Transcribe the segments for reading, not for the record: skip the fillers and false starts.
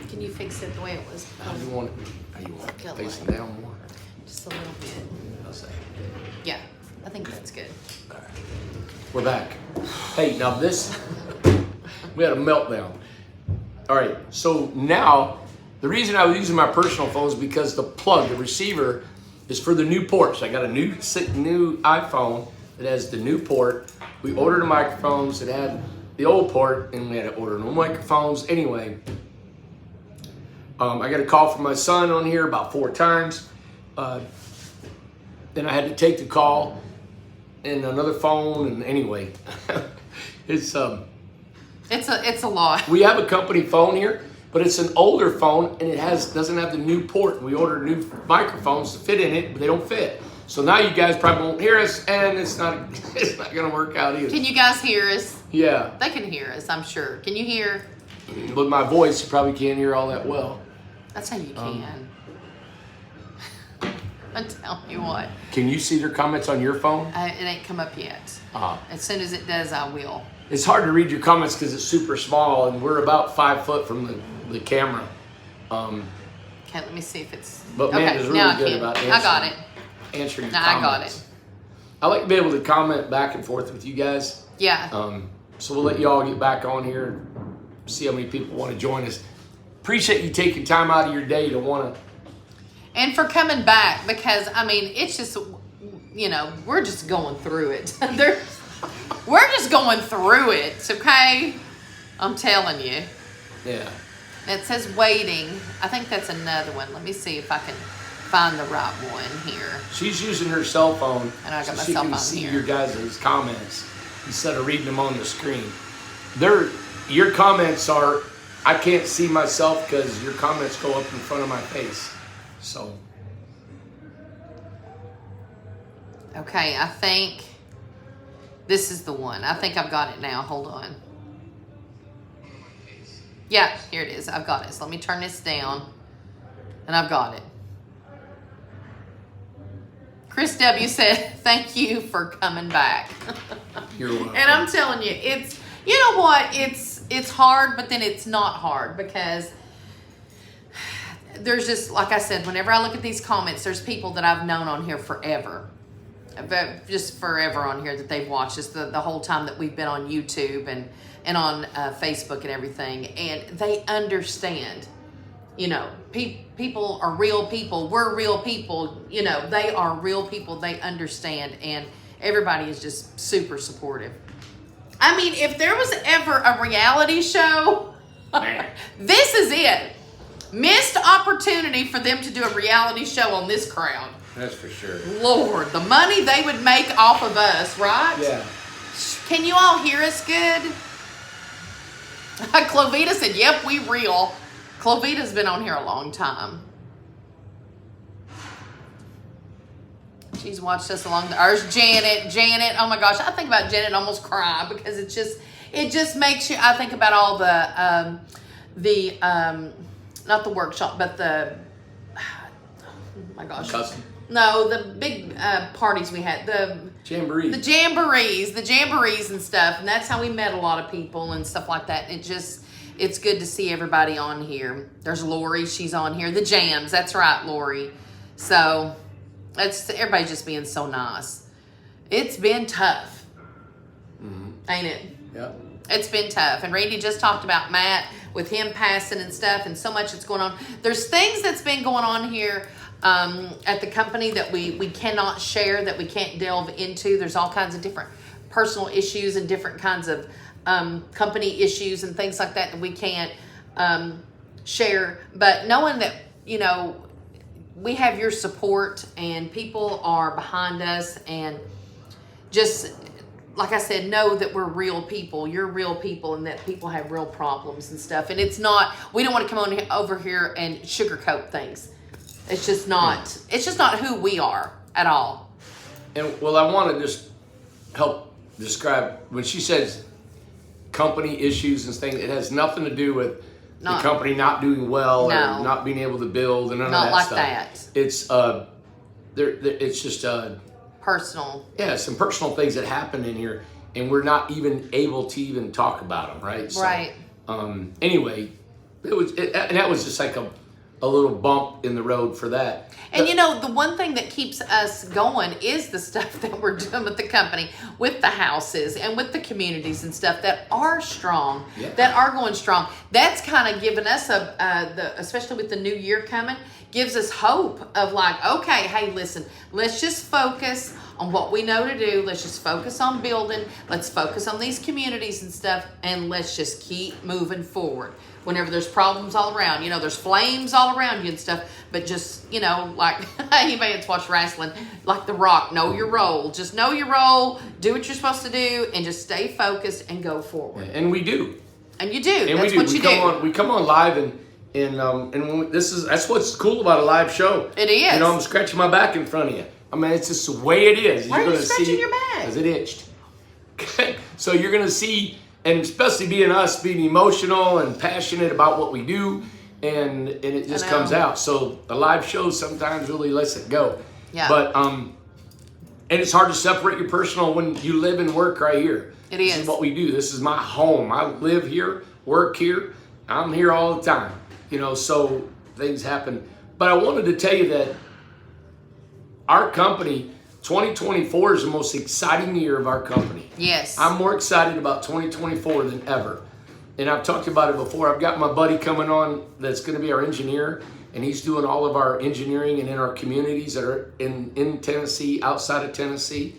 Can you fix it the way it was? How do you want it facing down more? Just a little bit. I'll say. Yeah, I think that's good. All right. We're back. Hey, now this, we had a meltdown. All right, so now, the reason I was using my personal phone is because the plug, the receiver, is for the new ports. I got a new iPhone that has the new port. We ordered the microphones that had the old port, and we had to order new microphones. Anyway, I got a call from my son on here about 4 times. Then I had to take the call and another phone, and anyway, it's a lot. we have a company phone here, but it's an older phone and it doesn't have the new port. We ordered new microphones to fit in it, but they don't fit. So now you guys probably won't hear us, and it's not gonna work out either. Can you guys hear us? Yeah. They can hear us, I'm sure. Can you hear? But my voice, you probably can't hear all that well. That's how you can. I'm telling you what. Can you see their comments on your phone? It ain't come up yet. Uh-huh. As soon as it does, I will. It's hard to read your comments because it's super small, and we're about 5 foot from the camera. Okay, let me see if it's. But Amanda's okay, really now good about I got it. answering your No, I comments. got it. I like to be able to comment back and forth with you guys. Yeah. So we'll let you all get back on here and see how many people want to join us. Appreciate you taking time out of your day to want to. And for coming back, because I mean, it's just, we're just going through it. We're just going through it, okay? I'm telling you. Yeah. It says waiting. I think that's another one. Let me see if I can find the right one here. She's using her cell phone And I got my so she cell can phone see here. your guys' comments instead of reading them on the screen. Your comments are, I can't see myself because your comments go up in front of my face. So. Okay, I think this is the one. I think I've got it now. Hold on. Yeah, here it is. I've got it. So let me turn this down. And I've got it. Chris W. said, thank you for coming back. You're welcome. And I'm telling you, it's, you know what? It's hard, but then it's not hard because there's just, like I said, whenever I look at these comments, there's people that I've known on here forever. Just forever on here that they've watched us the whole time that we've been on YouTube and on Facebook and everything. And they understand, people are real people. We're real people. They are real people. They understand. And everybody is just super supportive. I mean, if there was ever a reality show, this is it. Missed opportunity for them to do a reality show on this crowd. That's for sure. Lord, the money they would make off of us, right? Yeah. Can you all hear us good? Clovita said, yep, we real. Clovita's been on here a long time. She's watched us along there's Janet. Janet, oh my gosh, I think about Janet and almost cry because it just makes you, I think about all not the workshop, but oh my gosh. Custom. No, the big parties we had, the Jamboree. jamborees and stuff, and that's how we met a lot of people and stuff like that. It's good to see everybody on here. There's Lori, she's on here. The Jams, that's right, Lori. So everybody's just being so nice. It's been tough, ain't it? Yeah. It's been tough. And Randy just talked about Matt with him passing and stuff, and so much that's going on. There's things that's been going on here at the company that we cannot share, that we can't delve into. There's all kinds of different personal issues and different kinds of company issues and things like that we can't share. But knowing that, we have your support and people are behind us, and just, like I said, know that we're real people. You're real people, and that people have real problems and stuff. And it's not, we don't want to come over here and sugarcoat things. It's just not who we are at all. And well, I want to just help describe when she says company issues and things, it has nothing to do with the company not doing well or not being able to build and none of that like stuff. That. It's just personal. Yeah, some personal things that happen in here, and we're not even able to even talk about them, right? So, right. Anyway, and that was just like a little bump in the road for that. And you know, the one thing that keeps us going is the stuff that we're doing with the company, with the houses and with the communities and stuff that are strong, that are going strong. That's kind of given us especially with the new year coming, gives us hope of like, okay, hey, listen, let's just focus on what we know to do. Let's just focus on building. Let's focus on these communities and stuff, and let's just keep moving forward. Whenever there's problems all around, you know, there's flames all around you and stuff, but just, you know, like anybody that's watched wrestling, like The Rock, know your role. Just know your role, do what you're supposed to do, and just stay focused and go forward. And we do. And you do. And that's what you do. We come on live and that's what's cool about a live show. It is. You know, I'm scratching my back in front of you. I mean, it's just the way it is. Why are you scratching your back? Because it itched. Okay. So you're going to see, and especially being emotional and passionate about what we do, and it just comes out. So the live show sometimes really lets it go. Yeah. But and it's hard to separate your personal when you live and work right here. It is. This is what we do. This is my home. I live here, work here. I'm here all the time. You know, so things happen. But I wanted to tell you that our company, 2024 is the most exciting year of our company. Yes. I'm more excited about 2024 than ever. And I've talked about it before. I've got my buddy coming on that's going to be our engineer, and he's doing all of our engineering and in our communities that are in Tennessee, outside of Tennessee.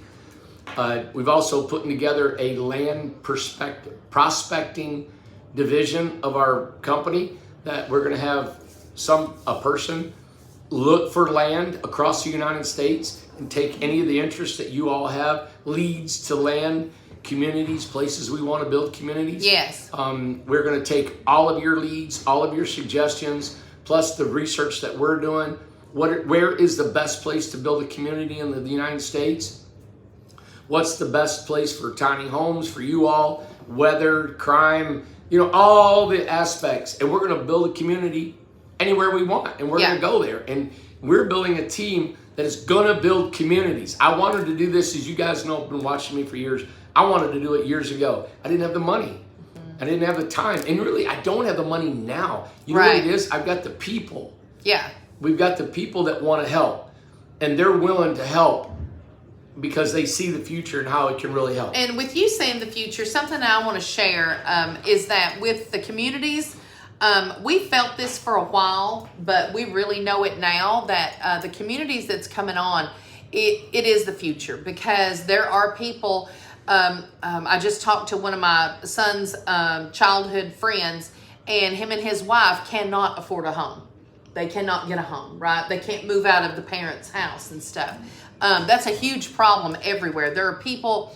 We've also put together a land prospecting division of our company that we're going to have a person look for land across the United States and take any of the interest that you all have, leads to land, communities, places we want to build communities. Yes. We're going to take all of your leads, all of your suggestions, plus the research that we're doing. Where is the best place to build a community in the United States? What's the best place for tiny homes for you all? Weather, crime, you know, all the aspects. And we're going to build a community anywhere we want, and we're going to go there. And we're building a team that is going to build communities. I wanted to do this, as you guys know, been watching me for years. I wanted to do it years ago. I didn't have the money. I didn't have the time. And really, I don't have the money now. You know what it is? I've got the people. Yeah. We've got the people that want to help, and they're willing to help because they see the future and how it can really help. And with you saying the future, something I want to share is that with the communities, we felt this for a while, but we really know it now that the communities that's coming on, it is the future, because there are people. I just talked to one of my son's childhood friends, and him and his wife cannot afford a home. They cannot get a home, right? They can't move out of the parents' house and stuff. That's a huge problem everywhere. There are people,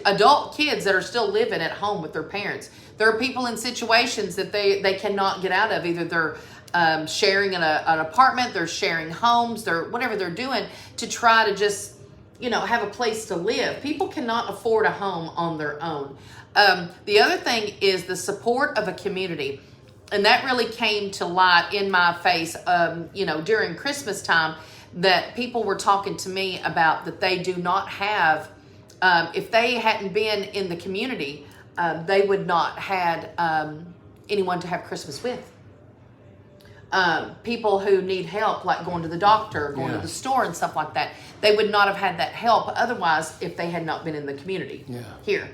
adult kids that are still living at home with their parents. There are people in situations that they cannot get out of. Either they're sharing an apartment, they're sharing homes, whatever they're doing to try to just, have a place to live. People cannot afford a home on their own. The other thing is the support of a community. And that really came to light in my face, during Christmas time, that people were talking to me about that they do not have, if they hadn't been in the community, they would not had anyone to have Christmas with. People who need help, like going to the doctor, going to the store and stuff like that, they would not have had that help otherwise if they had not been in the community here.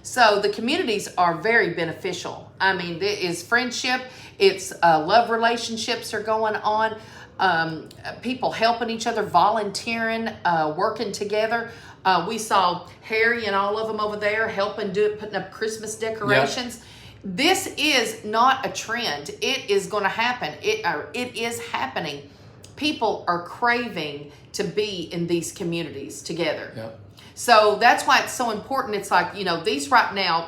So the communities are very beneficial. I mean, it is friendship, it's love relationships are going on, people helping each other, volunteering, working together. We saw Harry and all of them over there helping putting up Christmas decorations. Yep. This is not a trend. It is going to happen. It is happening. People are craving to be in these communities together. Yep. So that's why it's so important. It's like, these right now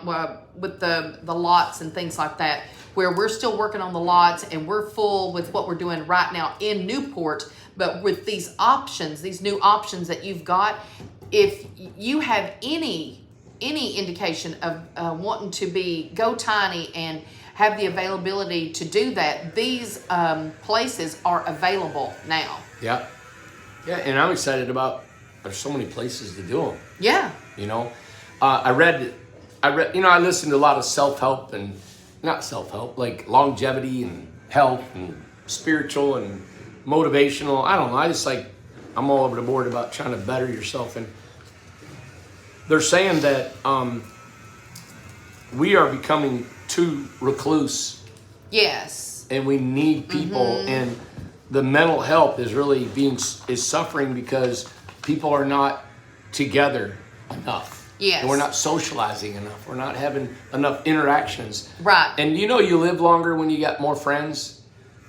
with the lots and things like that, where we're still working on the lots and we're full with what we're doing right now in Newport. But with these options, these new options that you've got, if you have any indication of wanting to go tiny and have the availability to do that, these places are available now. Yeah, and I'm excited about. There's so many places to do them. Yeah. I read. I listen to a lot of self-help and not self-help, like longevity and health and spiritual and motivational. I don't know. I just like, I'm all over the board about trying to better yourself. And they're saying that we are becoming too recluse. Yes. And we need people. And the mental health is really is suffering because people are not together enough. Yes. And we're not socializing enough. We're not having enough interactions. Right. And you live longer when you got more friends.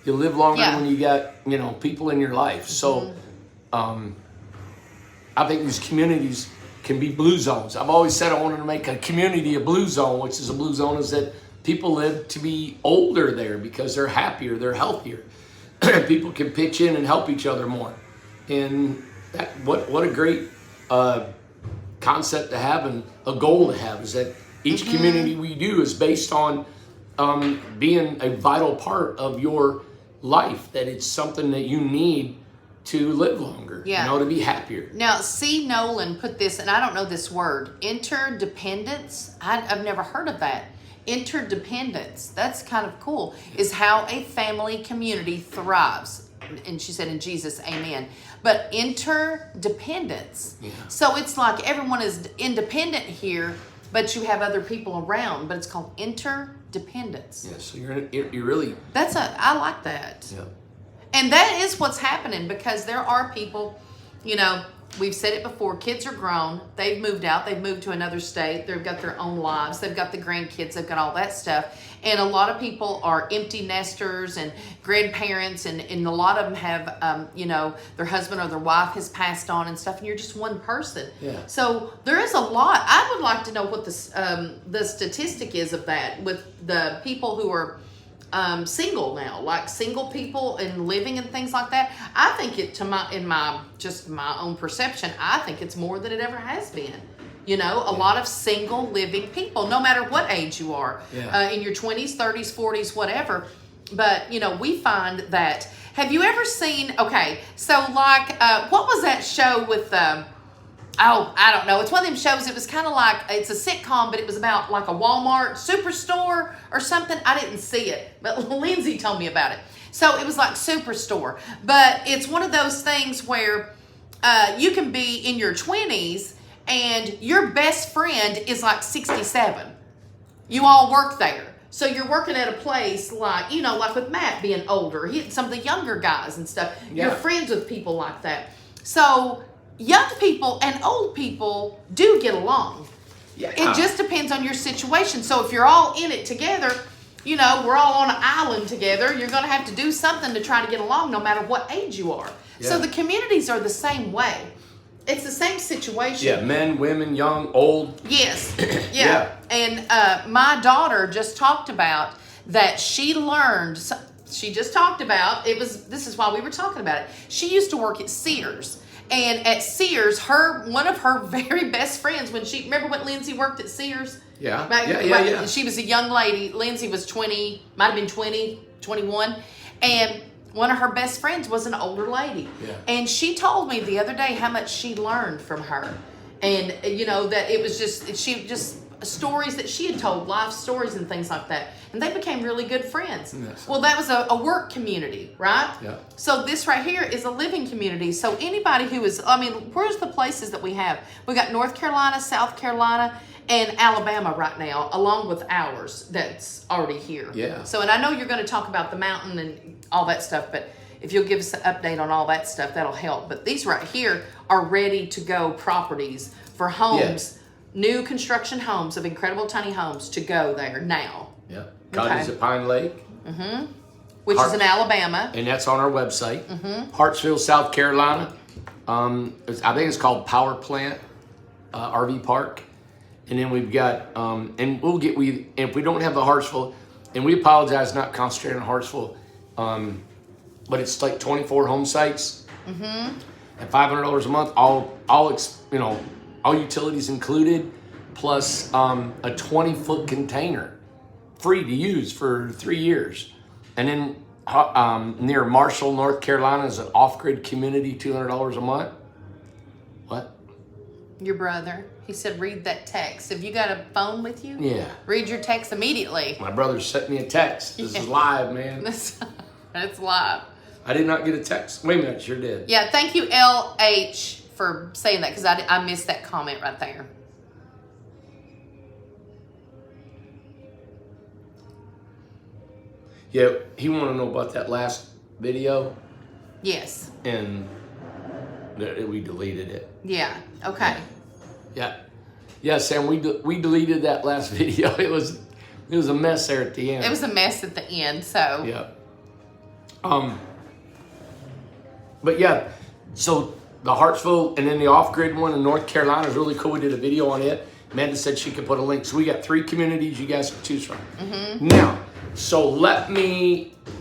You live longer when you got, people in your life. So I think these communities can be blue zones. I've always said I wanted to make a community a blue zone, which is a blue zone is that people live to be older there because they're happier, they're healthier. People can pitch in and help each other more. And what a great concept to have and a goal to have is that each community we do is based on being a vital part of your life, that it's something that you need to live longer, to be happier. Now, C. Nolan put this, and I don't know this word, interdependence. I've never heard of that. Interdependence, that's kind of cool, is how a family community thrives. And she said, in Jesus, amen. But interdependence. Yeah. So it's like everyone is independent here, but you have other people around, but it's called interdependence. Yeah, so you're really... I like that. Yeah. And that is what's happening because there are people, we've said it before, kids are grown, they've moved out, they've moved to another state, they've got their own lives, they've got the grandkids, they've got all that stuff. And a lot of people are empty nesters and grandparents, and a lot of them have, their husband or their wife has passed on and stuff, and you're just one person. Yeah. So there is a lot. I would like to know what the statistic is of that with the people who are single now, like single people and living and things like that. I think in my own perception, I think it's more than it ever has been. A lot of single living people, no matter what age you are, in your 20s, 30s, 40s, whatever. But, we find that, have you ever seen, okay, so like, what was that show with, I don't know. It's one of them shows. It was kind of like, it's a sitcom, but it was about like a Walmart superstore or something. I didn't see it, but Lindsay told me about it. So it was like Superstore, but it's one of those things where you can be in your 20s and your best friend is like 67. You all work there. So you're working at a place like, like with Matt being older, some of the younger guys and stuff. Yeah. You're friends with people like that. So young people and old people do get along. Yeah. It just depends on your situation. So if you're all in it together, we're all on an island together, you're going to have to do something to try to get along no matter what age you are. Yeah. So the communities are the same way. It's the same situation. Yeah, men, women, young, old. Yes. Yeah. And my daughter just talked about that she learned, she just talked about, this is why we were talking about it. She used to work at Sears. And at Sears, one of her very best friends, remember when Lindsay worked at Sears? Yeah. Yeah. She was a young lady. Lindsay was 20, might have been 20, 21. And one of her best friends was an older lady. Yeah. And she told me the other day how much she learned from her. And, that it was just stories that she had told, life stories and things like that. And they became really good friends. Yes. Well, that was a work community, right? Yeah. So this right here is a living community. So anybody who is, where's the places that we have? We got North Carolina, South Carolina, and Alabama right now, along with ours that's already here. Yeah. So, and I know you're going to talk about the mountain and all that stuff, but if you'll give us an update on all that stuff, that'll help. But these right here are ready to go properties for homes, new construction homes of incredible tiny homes to go there now. Yeah. Cottage at Pine Lake. Mm-hmm. Which is in Alabama. And that's on our website. Mm-hmm. Hartsville, South Carolina. I think it's called Power Plant RV Park. And then we've got, and if we don't have the Hartsville, and we apologize not concentrating on Hartsville, but it's like 24 home sites. Mm-hmm. At $500 a month, all utilities included, plus a 20-foot container, free to use for 3 years. And then near Marshall, North Carolina is an off-grid community, $200 a month. What? Your brother. He said, read that text. Have you got a phone with you? Yeah. Read your text immediately. My brother sent me a text. This is live, man. That's live. I did not get a text. Wait a minute, sure did. Yeah, thank you, LH, for saying that, because I missed that comment right there. Yeah, he wanted to know about that last video, Yes. and we deleted it. Yeah. Okay. Yeah, Sam, we deleted that last video. It was a mess there at the end. It was a mess at the end, so. Yeah. But yeah, so the Hartsville and then the off-grid one in North Carolina is really cool. We did a video on it. Amanda said she could put a link. So we got 3 communities you guys can choose from. Mm-hmm. Now, so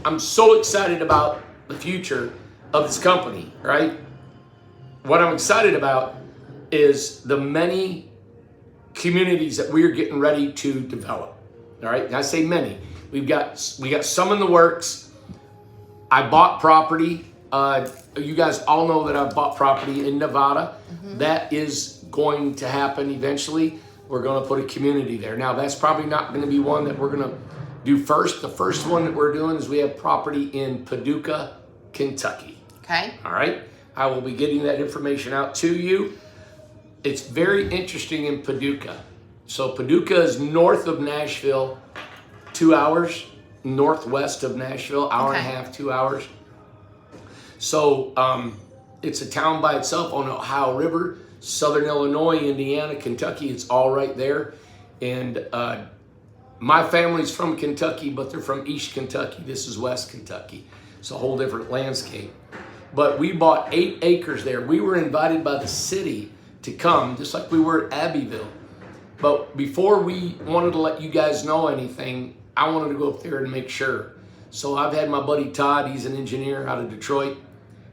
I'm so excited about the future of this company, right? What I'm excited about is the many communities that we're getting ready to develop. All right, and I say many. We got some in the works. I bought property. You guys all know that I bought property in Nevada. Mm-hmm. That is going to happen eventually. We're going to put a community there. Now, that's probably not going to be one that we're going to do first. The first one that we're doing is we have property in Paducah, Kentucky. Okay. All right. I will be getting that information out to you. It's very interesting in Paducah. So Paducah is north of Nashville, 2 hours. Northwest of Nashville, hour and a half, 2 hours. So it's a town by itself on the Ohio River, Southern Illinois, Indiana, Kentucky. It's all right there. And my family's from Kentucky, but they're from East Kentucky. This is West Kentucky. It's a whole different landscape. But we bought 8 acres there. We were invited by the city to come, just like we were at Abbeville. But before we wanted to let you guys know anything, I wanted to go up there and make sure. So I've had my buddy Todd, he's an engineer out of Detroit.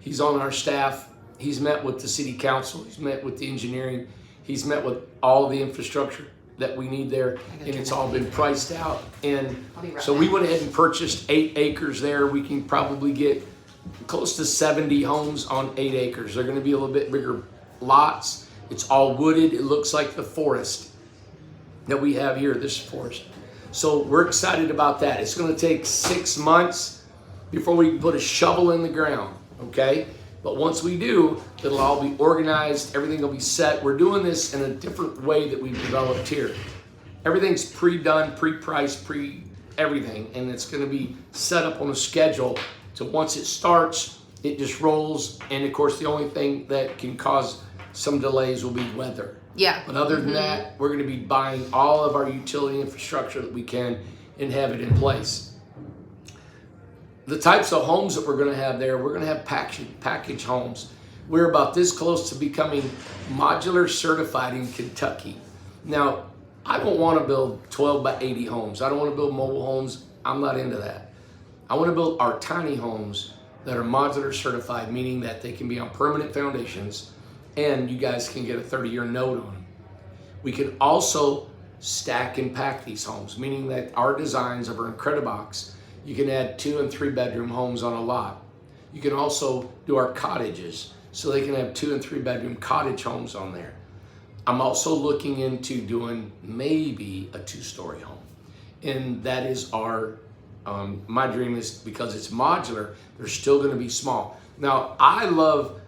He's on our staff. He's met with the city council. He's met with the engineering. He's met with all the infrastructure that we need there, and it's all been priced out. And so we went ahead and purchased 8 acres there. We can probably get close to 70 homes on 8 acres. They're gonna be a little bit bigger lots. It's all wooded. It looks like the forest that we have here, this forest. So we're excited about that. It's going to take 6 months before we can put a shovel in the ground, okay? But once we do, it'll all be organized. Everything will be set. We're doing this in a different way that we've developed here. Everything's pre-done, pre-priced, pre-everything, and it's going to be set up on a schedule. So once it starts, it just rolls. And of course, the only thing that can cause some delays will be weather. Yeah. But other than that, we're going to be buying all of our utility infrastructure that we can and have it in place. The types of homes that we're going to have there, we're going to have package homes. We're about this close to becoming modular certified in Kentucky. Now, I don't want to build 12 by 80 homes. I don't want to build mobile homes. I'm not into that. I want to build our tiny homes that are modular certified, meaning that they can be on permanent foundations, and you guys can get a 30-year note on them. We can also stack and pack these homes, meaning that our designs of our Incredibox, you can add 2 and 3 bedroom homes on a lot. You can also do our cottages, so they can have 2 and 3 bedroom cottage homes on there. I'm also looking into doing maybe a 2-story home. And that is my dream is, because it's modular, they're still gonna be small. Now, I love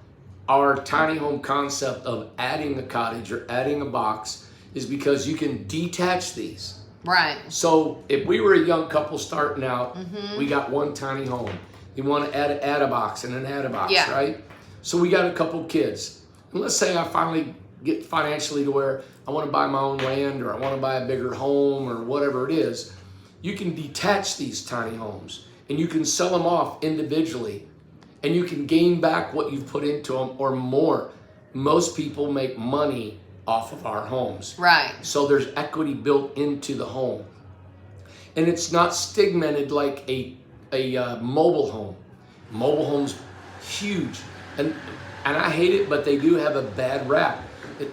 our tiny home concept of adding a cottage or adding a box is because you can detach these. Right. So if we were a young couple starting out, we got one tiny home. You want to add a box and an add a box, right? So we got a couple kids. And let's say I finally get financially to where I want to buy my own land, or I want to buy a bigger home, or whatever it is. You can detach these tiny homes and you can sell them off individually. And you can gain back what you've put into them or more. Most people make money off of our homes. Right. So there's equity built into the home. And it's not stigmatized like a mobile home. Mobile homes, huge. And I hate it, but they do have a bad rap.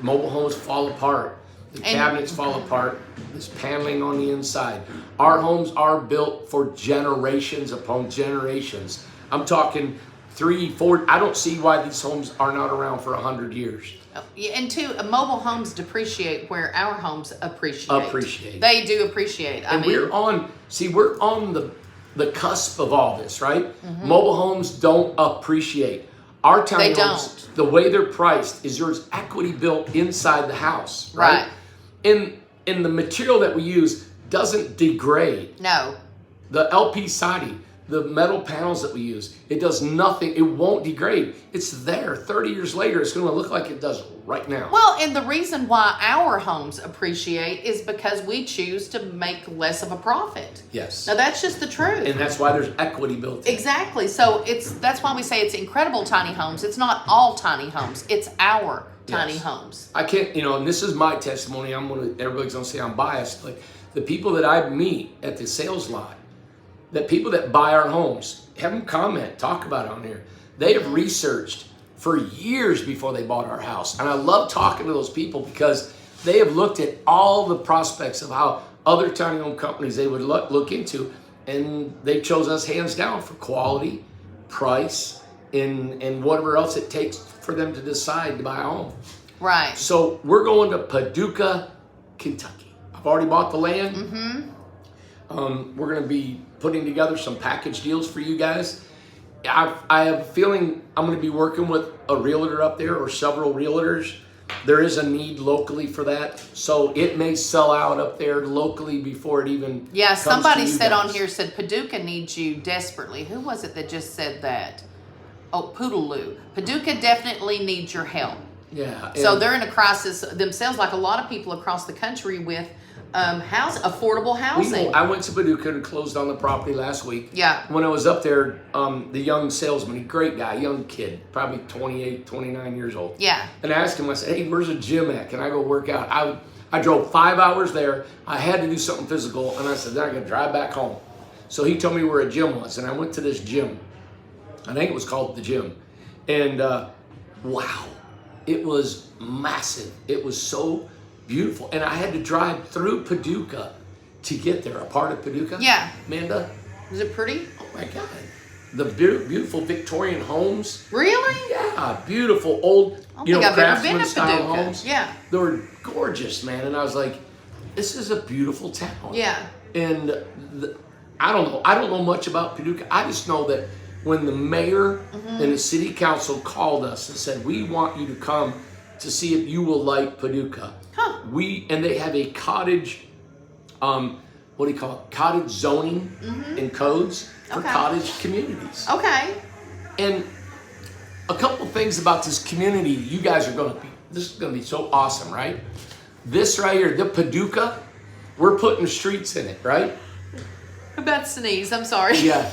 Mobile homes fall apart. The cabinets fall apart. There's paneling on the inside. Our homes are built for generations upon generations. I'm talking 3, 4. I don't see why these homes are not around for 100 years. Yeah, and two, mobile homes depreciate where our homes appreciate. They do appreciate. And we're on the cusp of all this, right? Mm-hmm. Mobile homes don't appreciate. Our tiny homes, the way they're priced is there's equity built inside the house, right? And the material that we use doesn't degrade. No. The LP siding, the metal panels that we use, it does nothing. It won't degrade. It's there. 30 years later, it's going to look like it does right now. Well, and the reason why our homes appreciate is because we choose to make less of a profit. Yes. Now, that's just the truth. And that's why there's equity built in. Exactly. So that's why we say it's incredible tiny homes. It's not all tiny homes. It's our tiny homes. I can't, and this is my testimony. Everybody's going to say I'm biased. Like the people that I meet at the sales lot, that people that buy our homes, have them comment, talk about it on here. They have researched for years before they bought our house. And I love talking to those people because they have looked at all the prospects of how other tiny home companies they would look into. And they chose us hands down for quality, price, and whatever else it takes for them to decide to buy a home. Right. So we're going to Paducah, Kentucky. I've already bought the land. Mm-hmm. We're going to be putting together some package deals for you guys. I have a feeling I'm going to be working with a realtor up there or several realtors. There is a need locally for that. So it may sell out up there locally before it even comes somebody to you said guys. on here, said Paducah needs you desperately. Who was it that just said that? Oh, Poodaloo. Paducah definitely needs your help. Yeah. So they're in a crisis themselves, like a lot of people across the country with affordable housing. I went to Paducah and closed on the property last week. Yeah. When I was up there, the young salesman, great guy, young kid, probably 28, 29 years old. Yeah. And I asked him, I said, hey, where's a gym at? Can I go work out? I drove 5 hours there. I had to do something physical. And I said, then I got to drive back home. So he told me where a gym was. And I went to this gym. I think it was called the gym. And wow, it was massive. It was so beautiful. And I had to drive through Paducah to get there, a part of Paducah. Yeah. Amanda? Is it pretty? Oh my God. The beautiful Victorian homes. Really? Yeah, beautiful old, I don't think I've ever been to style Paducah. homes. Yeah. They were gorgeous, man. And I was like, this is a beautiful town. Yeah. And I don't know much about Paducah. I just know that when the mayor and the city council called us and said, we want you to come to see if you will like Paducah. Huh. And they have a cottage, what do you call it? Cottage zoning and codes for cottage communities. Okay. And a couple things about this community, you guys are this is going to be so awesome, right? This right here, the Paducah, we're putting streets in it, right? I'm about to sneeze. I'm sorry. Yeah.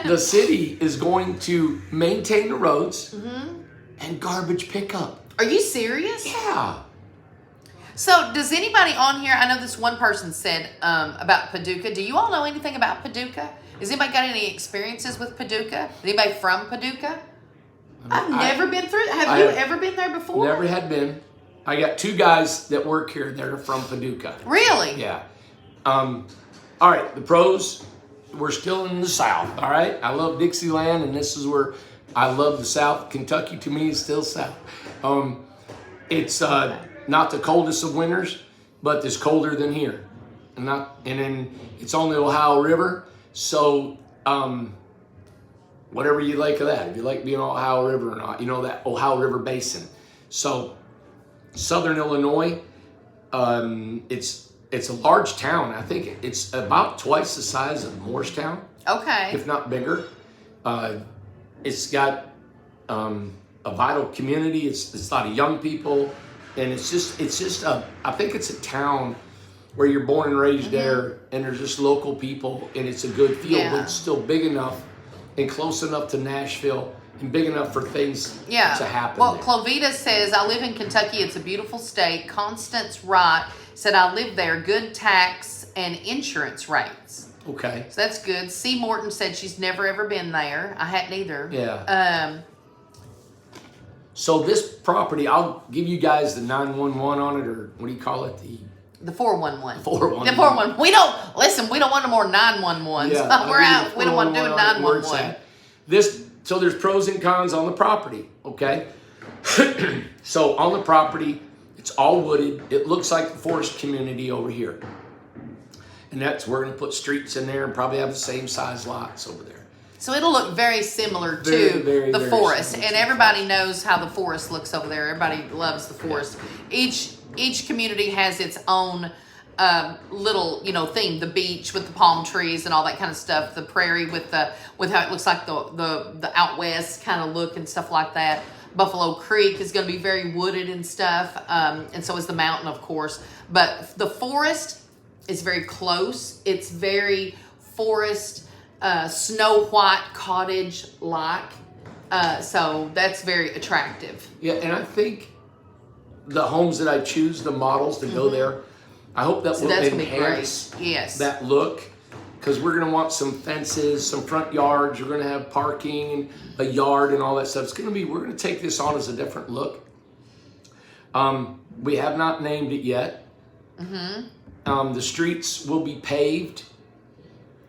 The city is going to maintain the roads and garbage pickup. Are you serious? Yeah. So does anybody on here, I know this one person said about Paducah. Do you all know anything about Paducah? Has anybody got any experiences with Paducah? Is anybody from Paducah? I've never been through. Have you ever been there before? Never had been. I got 2 guys that work here that are from Paducah. Really? Yeah. All right, the pros, we're still in the South, all right? I love Dixieland, and this is where I love the South. Kentucky, to me, is still South. It's not the coldest of winters, but it's colder than here. And then it's on the Ohio River, so whatever you like of that, if you like being on Ohio River or not, that Ohio River Basin. So Southern Illinois, it's a large town. I think it's about twice the size of Morristown. Okay. If not bigger. It's got a vital community. It's a lot of young people, and it's just I think it's a town where you're born and raised there, and there's just local people, and it's a good feel, but it's still big enough and close enough to Nashville and big enough for things to happen. Well, there. Clovita says, I live in Kentucky. It's a beautiful state. Constance Wright said, I live there. Good tax and insurance rates. Okay. So that's good. C. Morton said she's never ever been there. I hadn't either. Yeah. So this property, I'll give you guys the 911 on it, or what do you call it? The 411. 411. The 411. We don't want no more 911s. Yeah, We're out. We don't want to do 911. This So there's pros and cons on the property, okay? So on the property, it's all wooded. It looks like the forest community over here. And we're gonna put streets in there and probably have the same size lots over there. So it'll look very similar to Very, the very forest, similar and to the everybody knows how the forest looks over there. Everybody loves the forest. Each community has its own little theme. The beach with the palm trees and all that kind of stuff. The prairie with how it looks like the out west kind of look and stuff like that. Buffalo Creek is going to be very wooded and stuff, and so is the mountain, of course. But the forest is very close. It's very forest, Snow White cottage-like. So that's very attractive. Yeah, and I think the homes that I choose, the models to go there, I hope that will enhance that look, because we're going to want some fences, some front yards. You're going to have parking, a yard, and all that stuff. We're going to take this on as a different look. We have not named it yet. The streets will be paved.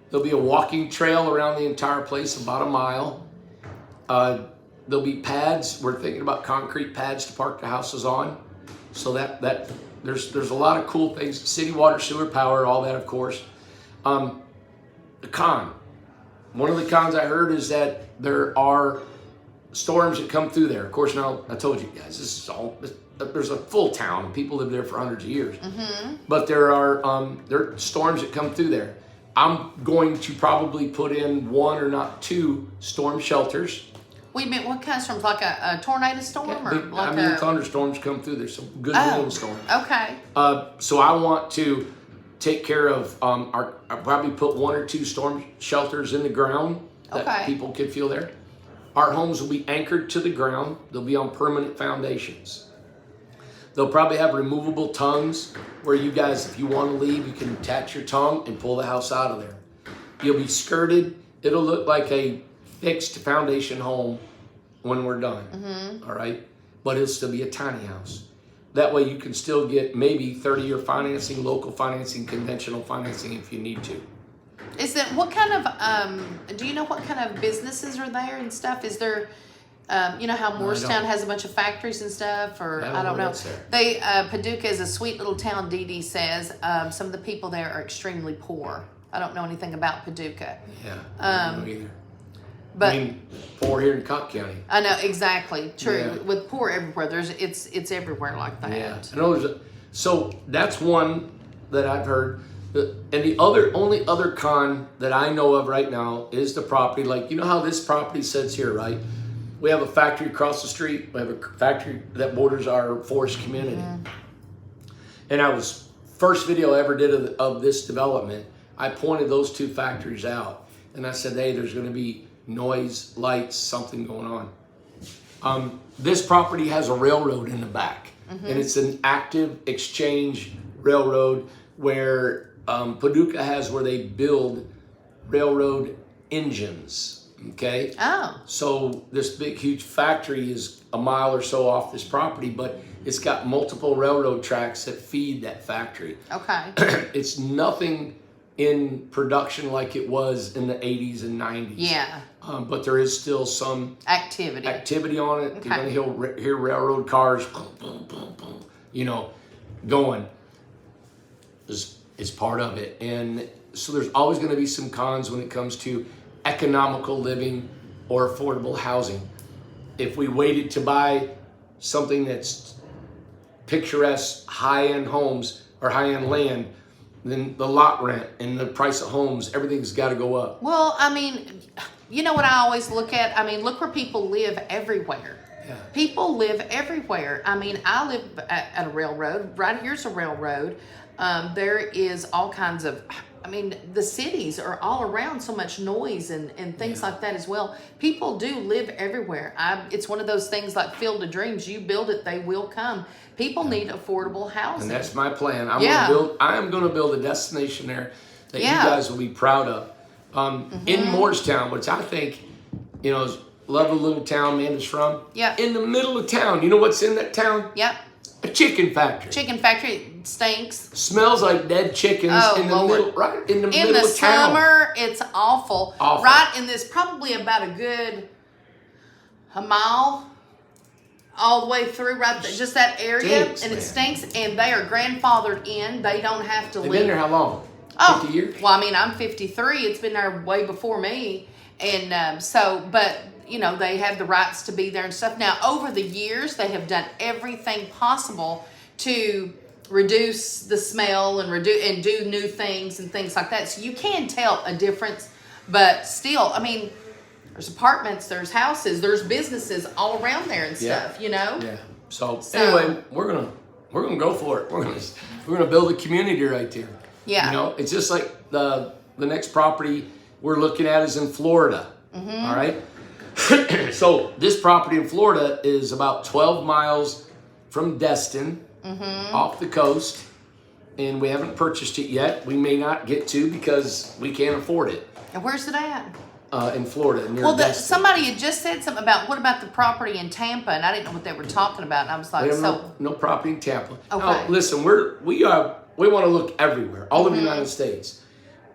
There'll be a walking trail around the entire place, about a mile. There'll be pads. We're thinking about concrete pads to park the houses on. So that there's a lot of cool things. City water, sewer, power, all that, of course. The con. One of the cons I heard is that there are storms that come through there. Of course, now I told you guys, there's a full town and people live there for hundreds of years. But there are storms that come through there. I'm going to probably put in 1 or not 2 storm shelters. Wait a minute, what kind of storms? Like a tornado storm? Thunderstorms come through. There's some good windstorms. Okay. So I want to take care of I'll probably put 1 or 2 storm shelters in the ground that people can feel there. Our homes will be anchored to the ground. They'll be on permanent foundations. They'll probably have removable tongues where you guys, if you want to leave, you can attach your tongue and pull the house out of there. You'll be skirted. It'll look like a fixed foundation home when we're done. All right? But it'll still be a tiny house. That way you can still get maybe 30-year financing, local financing, conventional financing if you need to. Is that what kind of, do you know what kind of businesses are there and stuff? Is there, you know how Morristown has a bunch of factories and stuff, or I don't know. Paducah is a sweet little town, Dee Dee says. Some of the people there are extremely poor. I don't know anything about Paducah. Yeah, I don't know either. But I mean, poor here in Cobb County. I know, exactly. True. Yeah. With poor everywhere, it's everywhere like that. Yeah. I know so that's one that I've heard. And the only other con that I know of right now is the property. Like, you know how this property sits here, right? We have a factory across the street. We have a factory that borders our forest community. And first video I ever did of this development, I pointed those 2 factories out. And I said, hey, there's going to be noise, lights, something going on. This property has a railroad in the back. And it's an active exchange railroad where Paducah has where they build railroad engines, okay? Oh. So this big, huge factory is a mile or so off this property, but it's got multiple railroad tracks that feed that factory. Okay. It's nothing in production like it was in the 80s and 90s. Yeah. But there is still some activity on it. Okay. You're going to hear railroad cars, boom, boom, boom, boom, going. Is part of it. And so there's always going to be some cons when it comes to economical living or affordable housing. If we waited to buy something that's picturesque, high-end homes or high-end land, then the lot rent and the price of homes, everything's got to go up. Well, I mean, you know what I always look at? I mean, look where people live everywhere. Yeah. People live everywhere. I mean, I live at a railroad. Right here's a railroad. There is all kinds of, I mean, the cities are all around so much noise and things like that as well. People do live everywhere. It's one of those things like Field of Dreams. You build it, they will come. People need affordable housing. And that's my plan. I am going to build a destination there that you guys will be proud of. In Morristown, which I think, is lovely little town Amanda's from. Yeah. In the middle of town, you know what's in that town? Yep. A chicken factory. Chicken factory stinks. Smells like dead chickens in the middle, right in the middle of town. In the summer, it's awful. Awful. Right in this, probably about a good a mile all the way through just that area, Stinks, and it man. stinks. And they are grandfathered in. They don't have to They've leave. been there how long? Oh, 50 years? well, I mean, I'm 53. It's been there way before me. And but, you know, they have the rights to be there and stuff. Now, over the years, they have done everything possible to reduce the smell and do new things and things like that. So you can tell a difference. But still, I mean, there's apartments, there's houses, there's businesses all around there and stuff, you know? Yeah. So anyway, we're gonna go for it. We're gonna build a community right there. Yeah. You know, it's just like the next property we're looking at is in Florida. All right. So this property in Florida is about 12 miles from Destin, off the coast, and we haven't purchased it yet. We may not get to because we can't afford it. And where's it at? In Florida, near Well, Destin. somebody had just said something about what about the property in Tampa, and I didn't know what they were talking about. And I was like, We have so no property in Tampa. Okay. Now, listen, we want to look everywhere, all over the United States,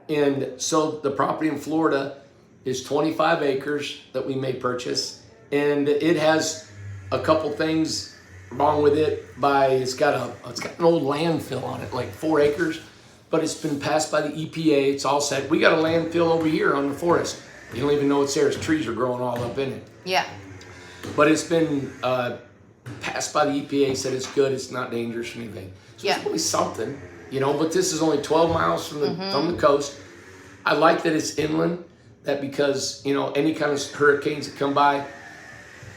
and so the property in Florida is 25 acres that we may purchase, and it has a couple things wrong with it. It's got an old landfill on it, like 4 acres, but it's been passed by the EPA. It's all set. We got a landfill over here on the forest. You don't even know it's there. Its trees are growing all up in it. yeah, But it's been passed by the EPA, said it's good, it's not dangerous or anything. So Yeah. it's only something, you know, but this is only 12 miles from the coast. I like that it's inland, that because, you know, any kind of hurricanes that come by,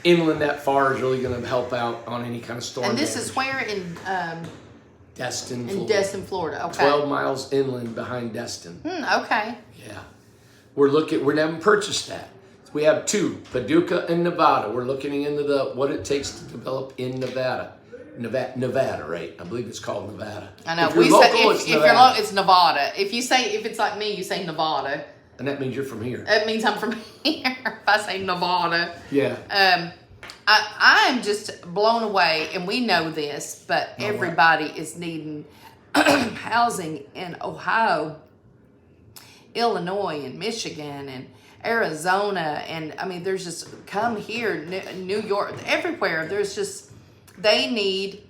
inland that far is really going to help out on any kind of storm and this damage. is where Destin, in Florida. Destin, Florida. Okay. 12 miles inland behind Destin. Okay. Yeah. We haven't purchased that. We have 2, Paducah and Nevada. We're looking into what it takes to develop in Nevada. Nevada, right? I believe it's called Nevada. I know. If you're local, if you're Nevada. local, it's Nevada. If it's like me, you say Nevada. And that means you're from here. That means I'm from here. If I say Nevada. Yeah. I am just blown away, and we know this, but everybody is needing housing in Ohio, Illinois, and Michigan, and Arizona, and I mean, there's just come here, New York, everywhere. There's just they need.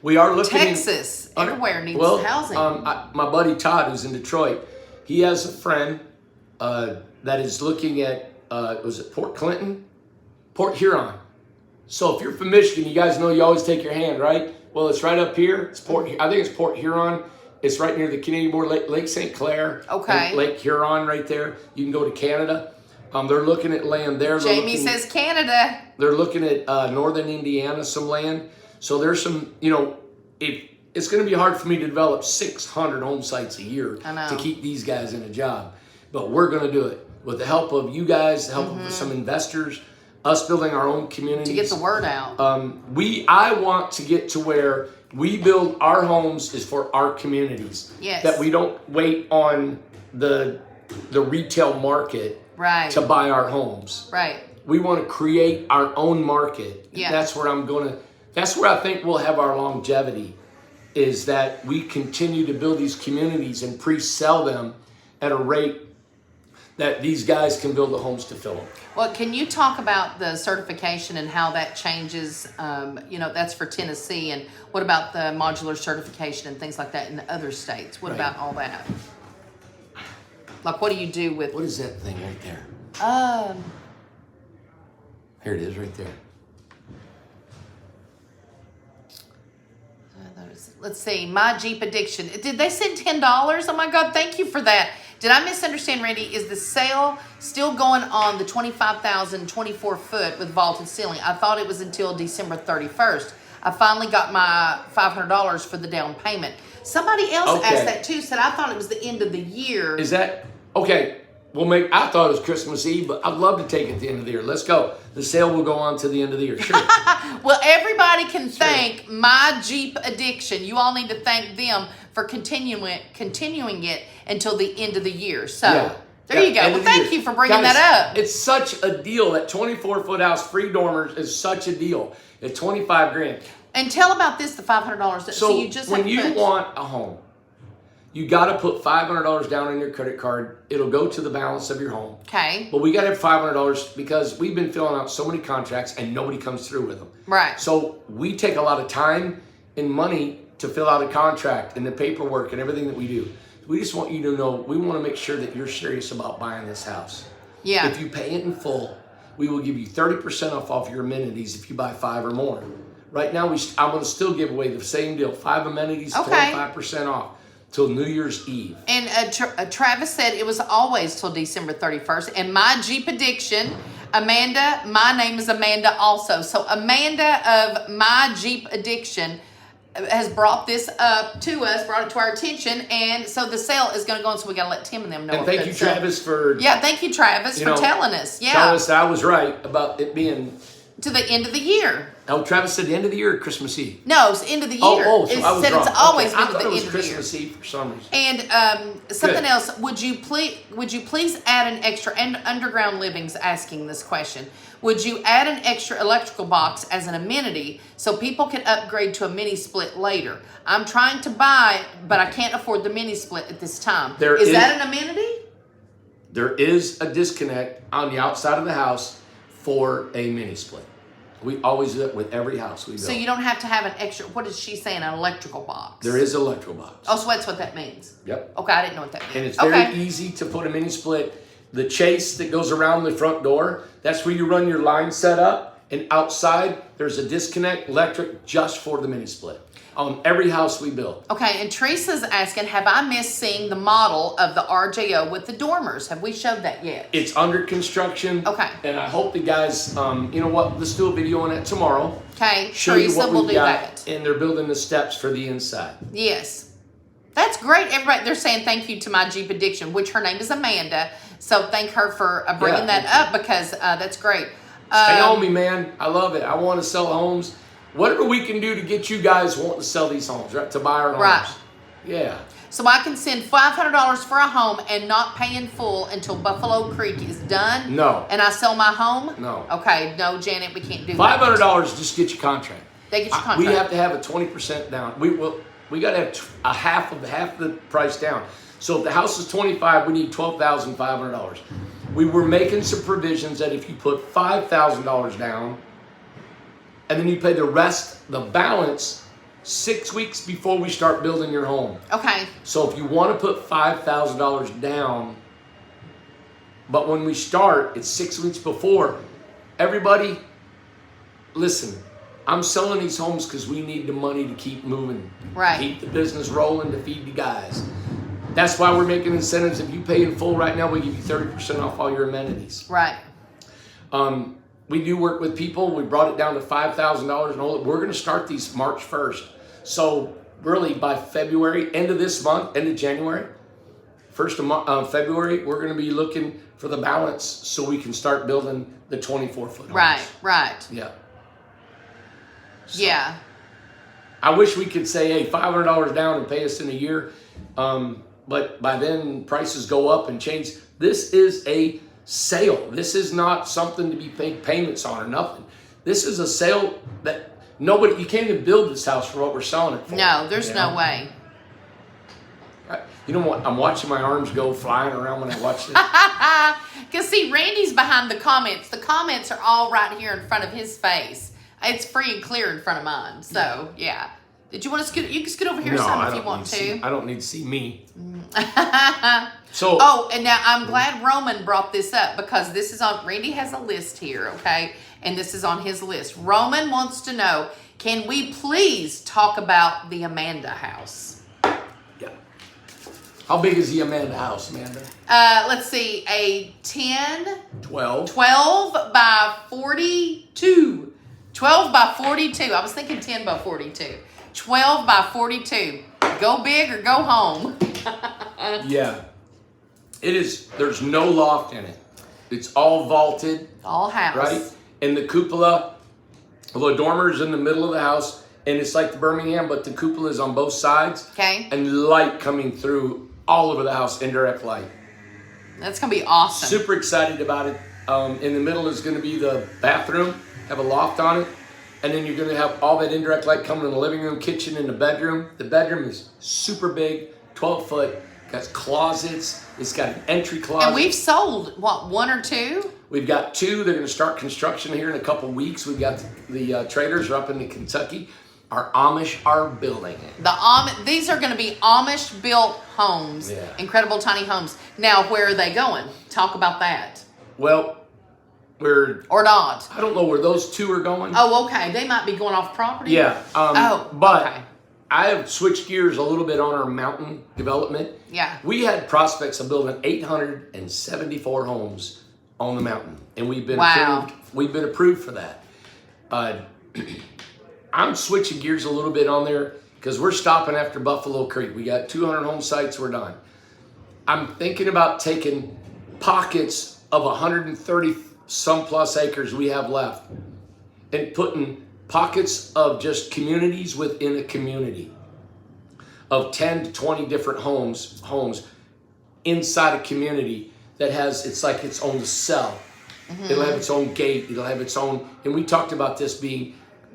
We are looking Texas, everywhere needs housing. My buddy Todd, who's in Detroit, he has a friend that is looking at was it Port Clinton? Port Huron. So if you're from Michigan, you guys know you always take your hand, right? Well, it's right up here. It's I think it's Port Huron. It's right near the Canadian border, Lake St. Clair. Okay. And Lake Huron right there. You can go to Canada. They're looking at land there. Jamie says Canada. They're looking at northern Indiana, some land. So there's some, you know, it's going to be hard for me to develop 600 home sites a year to keep these guys in a job. But we're going to do it with the help of you guys, the help of some investors, us building our own communities. To get the word out. I want to get to where we build our homes is for our communities. Yes. That we don't wait on the retail market to buy our homes. Right. We want to create our own market. Yeah. That's where I think we'll have our longevity, is that we continue to build these communities and pre-sell them at a rate that these guys can build the homes to fill them. Well, can you talk about the certification and how that changes? You know, that's for Tennessee. And what about the modular certification and things like that in the other states? What about all that? Like, what do you do with... What is that thing right there? Here it is right there. Let's see, My Jeep Addiction. Did they send $10? Oh my God, thank you for that. Did I misunderstand, Randy? Is the sale still going on the 25,000 24-foot with vaulted ceiling? I thought it was until December 31st. I finally got my $500 for the down payment. Somebody else asked that too, said I thought it was the end of the year. Is that, okay, I thought it was Christmas Eve, but I'd love to take it at the end of the year. Let's go. The sale will go on to the end of the year. Sure. Well, everybody can thank My Jeep Addiction. You all need to thank them for continuing it until the end of the year. So there you go. Well, thank you for bringing that up. It's such a deal. That 24-foot house, free dormers, is such a deal. At $25,000. And tell about this, the $500. So you just when you want a home, You got to put $500 down on your credit card. It'll go to the balance of your home. Okay. But we got to have $500 because we've been filling out so many contracts and nobody comes through with them. Right. So we take a lot of time and money to fill out a contract and the paperwork and everything that we do. We just want you to know, we want to make sure that you're serious about buying this house. Yeah. If you pay it in full, we will give you 30% off your amenities if you buy 5 or more. Right now, I'm going to still give away the same deal, 5 amenities, Okay. 25% off till New Year's Eve. And Travis said it was always till December 31st. And my Jeep Addiction, Amanda, my name is Amanda also. So Amanda of my Jeep Addiction has brought this up to us, brought it to our attention, and so the sale is going to go on, so we got to let Tim and them know. And thank you, Travis, for thank you, Travis, for telling us. Yeah, telling us I was right about it being to the end of the year. Oh, Travis said the end of the year or Christmas Eve? No, it's end of the year. So it I was said wrong. it's always okay. been to the end of the year. Christmas Eve for some reason. And something Good. else, would you please add an extra, and Underground Living's asking this question, would you add an extra electrical box as an amenity so people can upgrade to a mini split later? I'm trying to buy, but I can't afford the mini split at this time. Is that an amenity? There is a disconnect on the outside of the house for a mini split. We always do it with every house we build. So you don't have to have an extra, what is she saying, an electrical box? There is an electrical box. Oh, so that's what that means? Yep. Okay, I didn't know what that meant. And it's very easy to put a mini split. The chase that goes around the front door, that's where you run your line set up. And outside, there's a disconnect electric just for the mini split on every house we build. Okay, and Teresa's asking, have I missed seeing the model of the RJO with the dormers? Have we showed that yet? It's under construction. Okay. And I hope the guys, you know what, let's do a video on it tomorrow. Okay, Show you Teresa what will we've do got, that. and they're building the steps for the inside. Yes. That's great. Everybody, they're saying thank you to my Jeep Addiction, which her name is Amanda. So thank her for bringing that up because that's great. Stay on me, man. I love it. I want to sell homes. Whatever we can do to get you guys wanting to sell these homes, right? To buy our homes. Right. Yeah. So I can send $500 for a home and not pay in full until Buffalo Creek is done? No. And I sell my home? No. Okay. No, Janet, we can't do that. $500 just get your contract. They get your contract. We have to have a 20% down. We got to have a half of the price down. So if the house is $25,000, we need $12,500. We were making some provisions that if you put $5,000 down, and then you pay the rest, the balance, 6 weeks before we start building your home. Okay. So if you want to put $5,000 down, but when we start, it's 6 weeks before. Everybody, listen. I'm selling these homes because we need the money to keep moving. Right. Keep the business rolling to feed the guys. That's why we're making incentives. If you pay in full right now, we give you 30% off all your amenities. Right. We do work with people. We brought it down to $5,000 and all. We're going to start these March 1st. So really by February, end of this month, end of January, 1st of February, we're going to be looking for the balance so we can start building the 24-foot homes. Right. Yeah. So, yeah. I wish we could say, hey, $500 down and pay us in a year. But by then prices go up and change. This is a sale. This is not something to be paid payments on or nothing. This is a sale that you can't even build this house for what we're selling it for. No, there's no way. You know what? I'm watching my arms go flying around when I watch this. Because see, Randy's behind the comments. The comments are all right here in front of his face. It's free and clear in front of mine. So, yeah. Did you want to scoot? You can scoot over here some if you want to. I don't need to see me. So. Oh, and now I'm glad Roman brought this up because this is on, Randy has a list here, okay? And this is on his list. Roman wants to know, can we please talk about the Amanda house? Yeah. How big is the Amanda house, Amanda? Let's see, a 12 by 42. 12 by 42. I was thinking 10 by 42. 12 by 42. Go big or go home. Yeah. It is. There's no loft in it. It's all vaulted. All house. Right? And the cupola, the dormer's in the middle of the house, and it's like the Birmingham, but the cupola is on both sides. Okay. And light coming through all over the house, indirect light. That's going to be awesome. Super excited about it. In the middle is going to be the bathroom, have a loft on it. And then you're going to have all that indirect light coming in the living room, kitchen, and the bedroom. The bedroom is super big, 12-foot. Got closets. It's got an entry closet. And we've sold, what, 1 or 2? We've got 2. They're going to start construction here in a couple weeks. We've got the traders are up in Kentucky. Our Amish are building it. These are going to be Amish built homes, incredible tiny homes. Now, where are they going? Talk about that. Well, or not. I don't know where those 2 are going. Oh, okay. They might be going off property. Yeah. But okay. I have switched gears a little bit on our mountain development. Yeah. We had prospects of building 874 homes on the mountain, and we've been approved. We've been approved for that. I'm switching gears a little bit on there because we're stopping after Buffalo Creek. We got 200 home sites. We're done. I'm thinking about taking pockets of 130 some plus acres we have left and putting pockets of just communities within a community of 10 to 20 different homes inside a community that has, it's like its own cell. Mm-hmm. It'll have its own gate. It'll have its own, and we talked about this being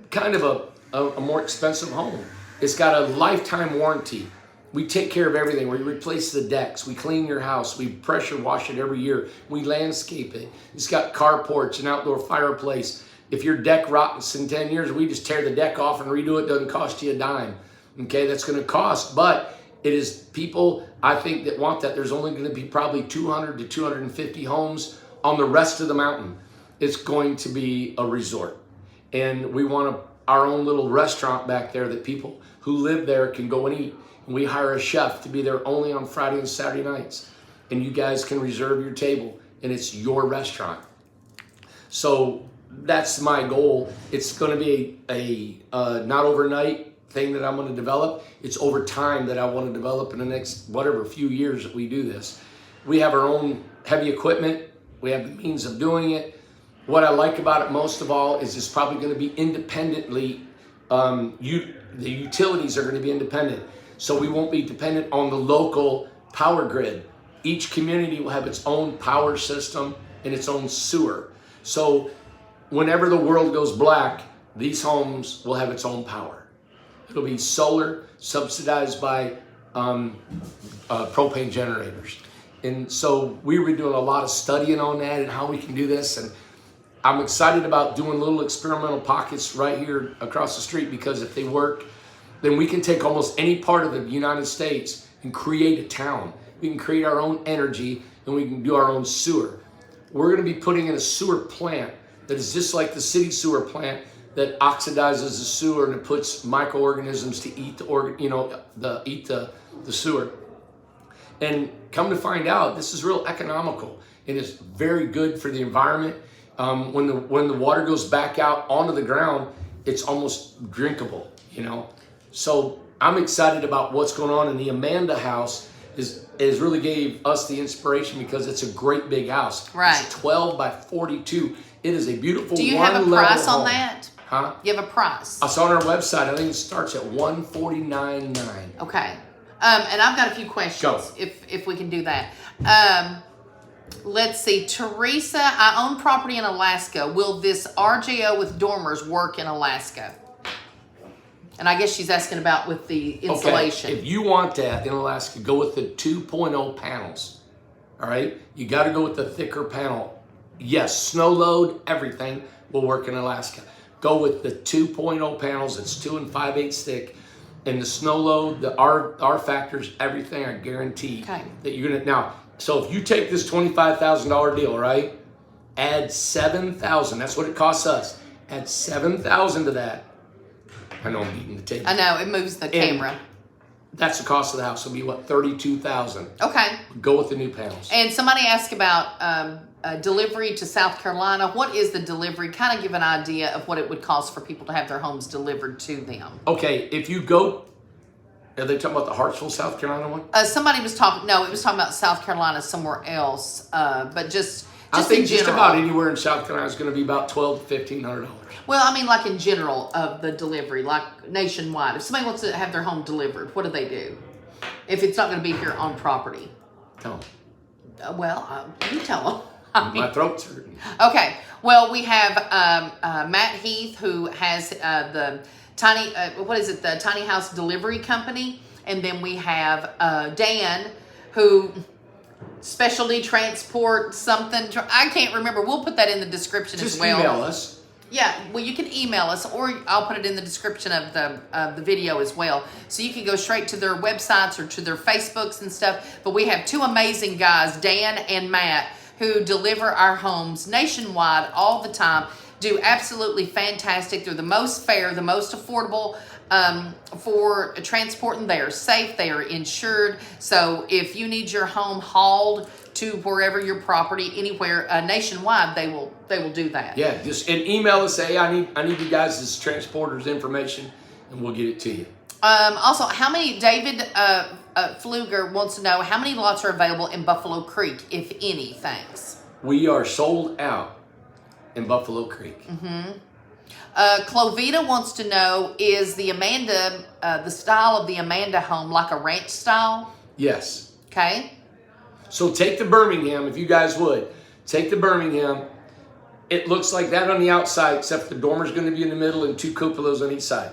kind of a more expensive home. It's got a lifetime warranty. We take care of everything. We replace the decks. We clean your house. We pressure wash it every year. We landscape it. It's got carports, an outdoor fireplace. If your deck rots in 10 years, we just tear the deck off and redo it. Doesn't cost you a dime. Okay, that's going to cost. But it is people, I think, that want that. There's only going to be probably 200 to 250 homes on the rest of the mountain. It's going to be a resort. And we want our own little restaurant back there that people who live there can go and eat. And we hire a chef to be there only on Friday and Saturday nights. And you guys can reserve your table, and it's your restaurant. So that's my goal. It's going to be a not overnight thing that I'm going to develop. It's over time that I want to develop in the next few years that we do this. We have our own heavy equipment. We have the means of doing it. What I like about it most of all is it's probably going to be independently, the utilities are going to be independent. So we won't be dependent on the local power grid. Each community will have its own power system and its own sewer. So whenever the world goes black, these homes will have its own power. It'll be solar subsidized by propane generators. And so we were doing a lot of studying on that and how we can do this. And I'm excited about doing little experimental pockets right here across the street, because if they work, then we can take almost any part of the United States and create a town. We can create our own energy, and we can do our own sewer. We're going to be putting in a sewer plant that is just like the city sewer plant that oxidizes the sewer and it puts microorganisms to eat the sewer. And come to find out, this is real economical and it's very good for the environment. When the water goes back out onto the ground, it's almost drinkable, So I'm excited about what's going on. And the Amanda house is really gave us the inspiration because it's a great big house. Right. It's 12 by 42. It is a beautiful. Do you have a price on that? Huh? You have a price? It's on our website. I think it starts at $149,900. Okay. And I've got a few questions. Go. If we can do that. Let's see. Teresa, I own property in Alaska. Will this RJO with dormers work in Alaska? And I guess she's asking about with the insulation. Okay. If you want that in Alaska, go with the 2.0 panels. All right? You got to go with the thicker panel. Yes, snow load, everything will work in Alaska. Go with the 2.0 panels. It's 2 5/8 thick. And the snow load, the R factors, everything, I guarantee that you're going to. Now, so if you take this $25,000 deal, right? Add $7,000. That's what it costs us. Add $7,000 to that. I know I'm beating the table. I know, it moves the camera. That's the cost of the house. It'll be what, $32,000. Okay. Go with the new panels. And somebody asked about delivery to South Carolina. What is the delivery? Kind of give an idea of what it would cost for people to have their homes delivered to them. Okay, if you go, are they talking about the Hartsville, South Carolina one? Somebody was talking. No, it was talking about South Carolina somewhere else. But just I think in general, just about anywhere in South Carolina is going to be about $1,200 to $1,500. Well, I mean, like in general of the delivery, like nationwide. If somebody wants to have their home delivered, what do they do? If it's not going to be here on property. Tell them. You tell them. My throat's hurting. Okay. Well, we have Matt Heath, who has the tiny, the tiny house delivery company, And then we have Dan, who specialty transport something. I can't remember. We'll put that in the description Just as well. email us. Yeah, well, you can email us, or I'll put it in the description of the video as well. So you can go straight to their websites or to their Facebooks and stuff. But we have two amazing guys, Dan and Matt, who deliver our homes nationwide all the time. Do absolutely fantastic. They're the most fair, the most affordable for transporting. They are safe. They are insured. So if you need your home hauled to wherever your property, anywhere nationwide, they will do that. Yeah, just and email us. Say I need you guys' transporters information, and we'll get it to you. Also, how many? David Pfluger wants to know how many lots are available in Buffalo Creek, if any. Thanks. We are sold out in Buffalo Creek. Clovita wants to know, is the Amanda the style of the Amanda home like a ranch style? Yes. Okay. So take the Birmingham, if you guys would. Take the Birmingham. It looks like that on the outside, except the dormer's going to be in the middle and two cupolas on each side.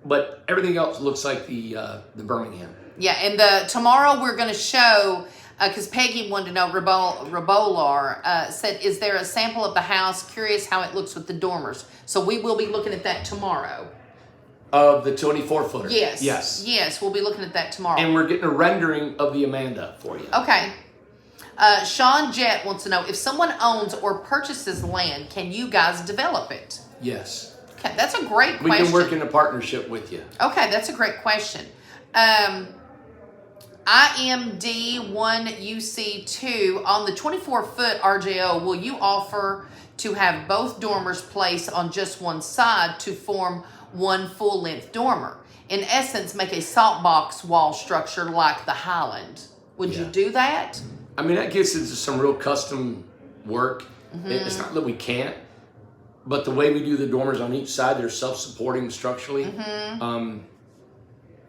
But everything else looks like the Birmingham. Yeah, and tomorrow we're going to show, because Peggy wanted to know, Rabolar said, is there a sample of the house? Curious how it looks with the dormers. So we will be looking at that tomorrow. Of the 24-footer. Yes. Yes. Yes, we'll be looking at that tomorrow. And we're getting a rendering of the Amanda for you. Okay. Sean Jett wants to know, if someone owns or purchases land, can you guys develop it? Yes. Okay, that's a great question. We can work in a partnership with you. Okay, that's a great question. IMD1UC2, on the 24-foot RJO, will you offer to have both dormers placed on just one side to form one full-length dormer? In essence, make a salt box wall structure like the Highland. Would you do that? I mean, that gets into some real custom work. It's not that we can't, but the way we do the dormers on each side, they're self-supporting structurally.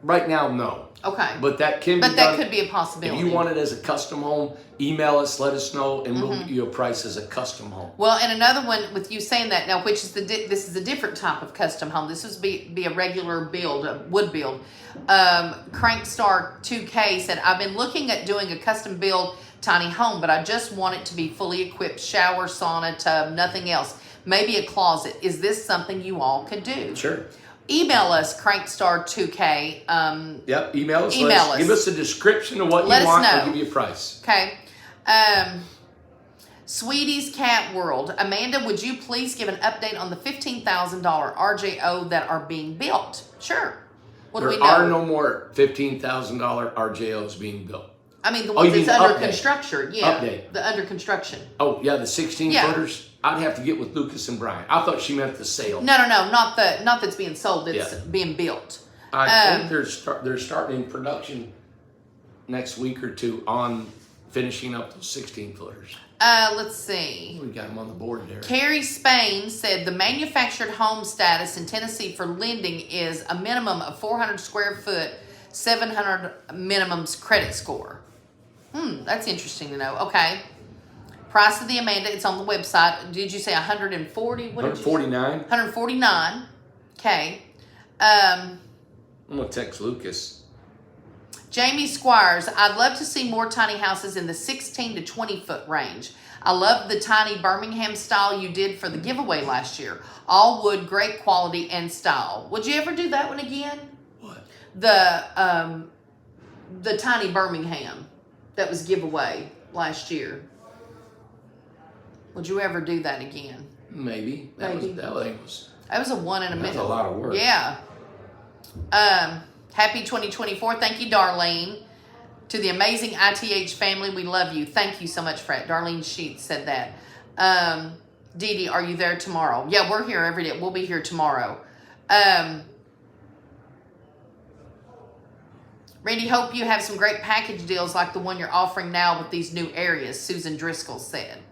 Right now, no. Okay. But that can be But that done. could be a possibility. If you want it as a custom home, email us, let us know, and we'll get you a price as a custom home. Well, and another one with you saying that now, which is this is a different type of custom home. This would be a regular build, a wood build. Crankstar 2K said, I've been looking at doing a custom build tiny home, but I just want it to be fully equipped, shower, sauna, tub, nothing else. Maybe a closet. Is this something you all could do? Sure. Email us, Crankstar2K. Yep, email us. Email us. Give us a description of what Let you us want. know. We'll give you a price. Okay. Sweetie's Cat World. Amanda, would you please give an update on the $15,000 RJO that are being built? Sure. What do we There know? are no more $15,000 RJOs being built. I mean, the Oh, ones you that's mean under update. construction. Yeah. Update. The under construction. Oh, yeah, the 16-footers? Yeah. I'd have to get with Lucas and Brian. I thought she meant the sale. No, not that's being sold. It's being built. I think they're starting in production next week or two on finishing up those 16-footers. Let's see. We got them on the board there. Carrie Spain said the manufactured home status in Tennessee for lending is a minimum of 400 square foot, 700 minimum's credit score. That's interesting to know. Okay. Price of the Amanda, it's on the website. Did you say 140? What did you say? 149. 149. Okay. I'm going to text Lucas. Jamie Squires, I'd love to see more tiny houses in the 16 to 20 foot range. I love the tiny Birmingham style you did for the giveaway last year. All wood, great quality and style. Would you ever do that one again? What? The tiny Birmingham that was giveaway last year. Would you ever do that again? Maybe. That was That was a one in a minute. That's a lot of work. Yeah. Happy 2024. Thank you, Darlene. To the amazing ITH family, we love you. Thank you so much, Fred. Darlene Sheets said that. Dee Dee, are you there tomorrow? Yeah, we're here every day. We'll be here tomorrow. Randy, hope you have some great package deals like the one you're offering now with these new areas, Susan Driscoll said.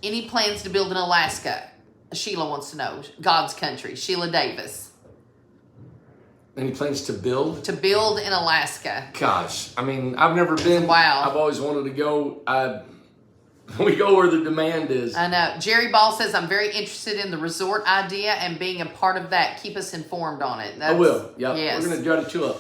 Any plans to build in Alaska? Sheila wants to know. God's country. Sheila Davis. Any plans to build? To build in Alaska. Gosh, I mean, I've never been. Wow. I've always wanted to go. We go where the demand is. I know. Jerry Ball says, I'm very interested in the resort idea and being a part of that. Keep us informed on it. I will. Yeah. Yes. We're going to try to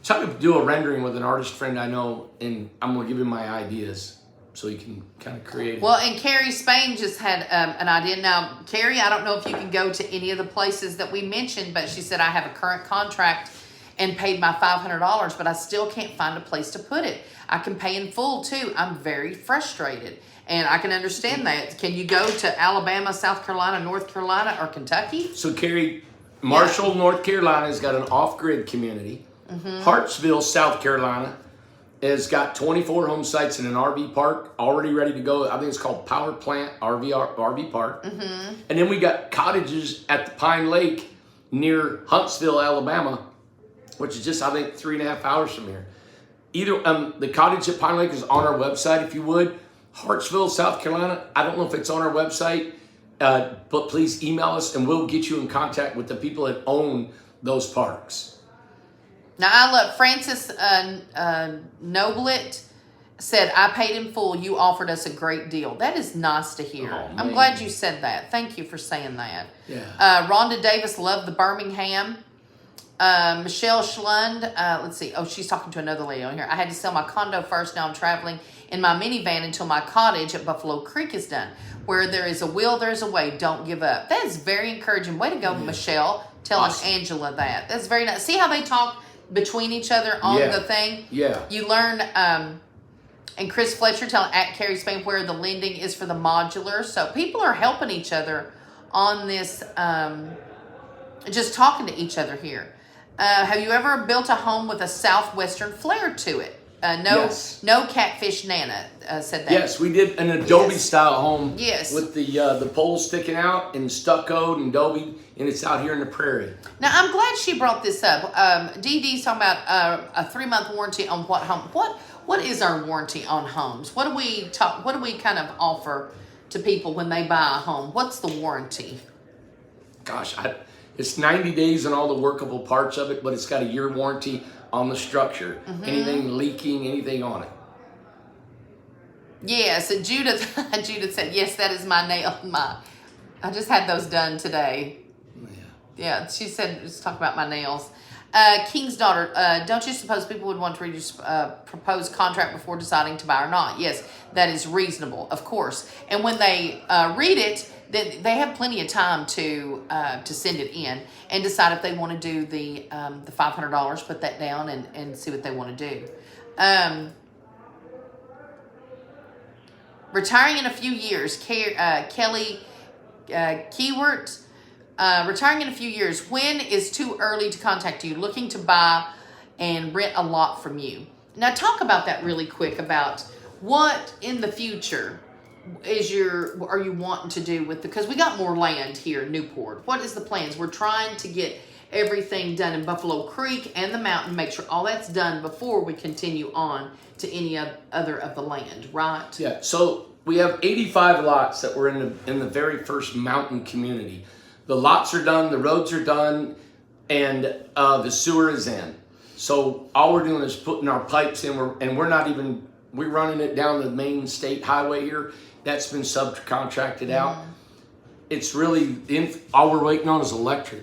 try to do a rendering with an artist friend I know, and I'm going to give him my ideas so he can kind of create it. Well, and Carrie Spain just had an idea. Now, Carrie, I don't know if you can go to any of the places that we mentioned, but she said, I have a current contract and paid my $500, but I still can't find a place to put it. I can pay in full too. I'm very frustrated. And I can understand that. Can you go to Alabama, South Carolina, North Carolina, or Kentucky? So, Carrie, Marshall, North Carolina has got an off-grid community. Hartsville, South Carolina has got 24 home sites in an RV park already ready to go. I think it's called Power Plant RV Park. And then we got cottages at the Pine Lake near Huntsville, Alabama, which is just, I think, 3.5 hours from here. Either the cottage at Pine Lake is on our website, if you would. Hartsville, South Carolina, I don't know if it's on our website, but please email us and we'll get you in contact with the people that own those parks. Now, I love Francis Noblet said, I paid in full. You offered us a great deal. That is nice to hear. Oh, I'm man. glad you said that. Thank you for saying that. Yeah. Rhonda Davis loved the Birmingham. Michelle Schlund, let's see. Oh, she's talking to another lady on here. I had to sell my condo first. Now I'm traveling in my minivan until my cottage at Buffalo Creek is done. Where there is a will, there's a way. Don't give up. That is very encouraging. Way to go, Michelle, telling Awesome. Angela that. That's very nice. See how they talk between each other on the thing? Yeah. You learn, and Chris Fletcher telling at Carrie Spain where the lending is for the modular. So people are helping each other on this, just talking to each other here. Have you ever built a home with a southwestern flair to it? No Catfish Nana said that. Yes, we did an Adobe style home. Yes. With the poles sticking out and stuccoed and Adobe, and it's out here in the prairie. Now I'm glad she brought this up. Dee Dee's talking about a 3-month warranty on what home? What is our warranty on homes? What do we kind of offer to people when they buy a home? What's the warranty? Gosh, it's 90 days on all the workable parts of it, but it's got a year warranty on the structure. Anything leaking, anything on it. Yes, and Judith said, yes, that is my nail. I just had those done today. Yeah, she said, let's talk about my nails. King's daughter, don't you suppose people would want to read your proposed contract before deciding to buy or not? Yes, that is reasonable, of course. And when they read it, they have plenty of time to send it in and decide if they want to do the $500, put that down and see what they want to do. Retiring in a few years, Kelly Keywert. Retiring in a few years. When is too early to contact you? Looking to buy and rent a lot from you. Now talk about that really quick about what in the future are you wanting to do with because we got more land here in Newport. What is the plans? We're trying to get everything done in Buffalo Creek and the mountain, make sure all that's done before we continue on to any other of the land, right? Yeah, so we have 85 lots that were in the very first mountain community. The lots are done, the roads are done, and the sewer is in. So all we're doing is putting our pipes in, we're running it down the main state highway here. That's been subcontracted out. It's really, all we're waiting on is electric.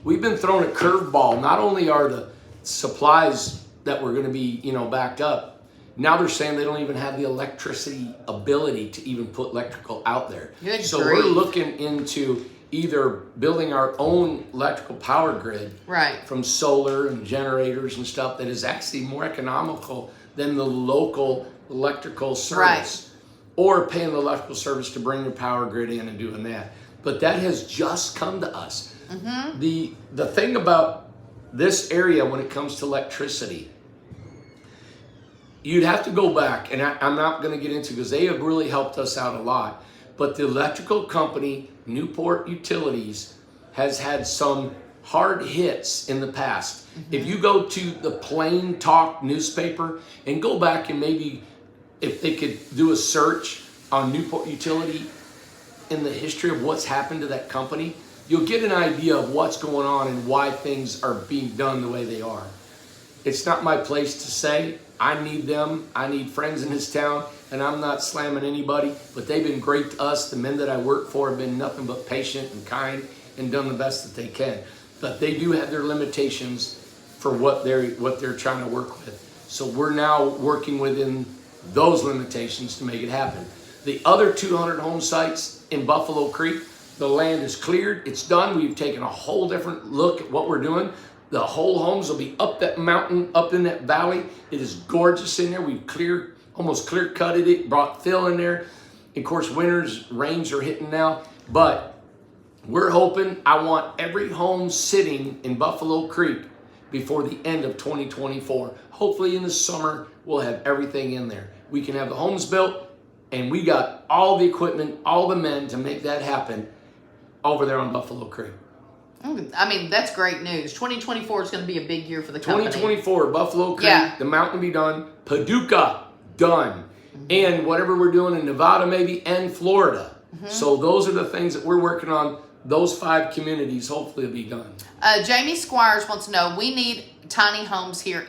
We've been thrown a curveball. Not only are the supplies that were gonna be, backed up, now they're saying they don't even have the electricity ability to even put electrical out there. So we're looking into either building our own electrical power grid from solar and generators and stuff that is actually more economical than the local electrical service, or paying the electrical service to bring your power grid in and doing that. But that has just come to us. The thing about this area when it comes to electricity, you'd have to go back, and I'm not going to get into because they have really helped us out a lot. But the electrical company, Newport Utilities, has had some hard hits in the past. If you go to the Plain Talk newspaper and go back and maybe if they could do a search on Newport Utility in the history of what's happened to that company, you'll get an idea of what's going on and why things are being done the way they are. It's not my place to say, I need them. I need friends in this town, and I'm not slamming anybody, but they've been great to us. The men that I work for have been nothing but patient and kind and done the best that they can. But they do have their limitations for what they're trying to work with. So we're now working within those limitations to make it happen. The other 200 home sites in Buffalo Creek, the land is cleared. It's done. We've taken a whole different look at what we're doing. The whole homes will be up that mountain, up in that valley. It is gorgeous in there. We've almost clear cutted it, brought fill in there. Of course, rains are hitting now, but we're hoping, I want every home sitting in Buffalo Creek before the end of 2024. Hopefully in the summer, we'll have everything in there. We can have the homes built, and we got all the equipment, all the men to make that happen over there on Buffalo Creek. I mean, that's great news. 2024 is going to be a big year for the company. 2024, Buffalo Creek, the mountain be done. Paducah, done. And whatever we're doing in Nevada maybe, and Florida. So those are the things that we're working on. Those 5 communities hopefully will be done. Jamie Squires wants to know, we need tiny homes here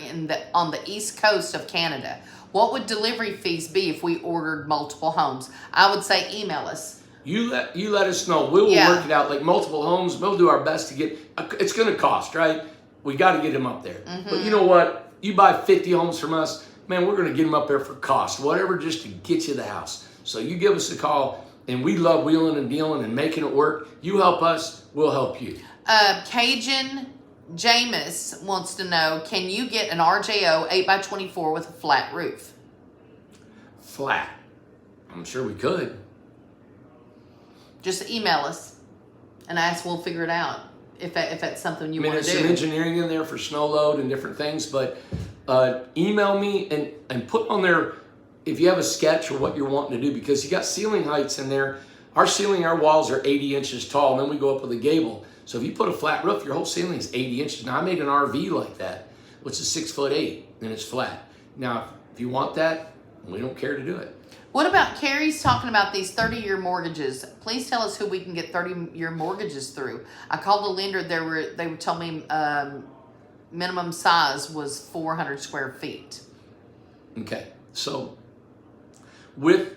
on the east coast of Canada. What would delivery fees be if we ordered multiple homes? I would say email us. You let us know. We will work it out. Like multiple homes, we'll do our best to get. It's going to cost, right? We got to get them up there. But you know what? You buy 50 homes from us, man. We're going to get them up there for cost, whatever, just to get you the house. So you give us a call, and we love wheeling and dealing and making it work. You help us, we'll help you. Cajun Jameis wants to know: can you get an RJO 8x24 with a flat roof? Flat? I'm sure we could. Just email us and ask. We'll figure it out if that's something you want to do. There's some engineering in there for snow load and different things, but email me and put on there if you have a sketch or what you're wanting to do, because you got ceiling heights in there. Our walls are 80 inches tall, and then we go up with a gable. So if you put a flat roof, your whole ceiling is 80 inches. Now I made an RV like that, which is 6'8", and it's flat. Now if you want that, we don't care to do it. What about Carrie's talking about these 30-year mortgages? Please tell us who we can get 30-year mortgages through. I called the lender. They were telling me minimum size was 400 square feet. Okay, so we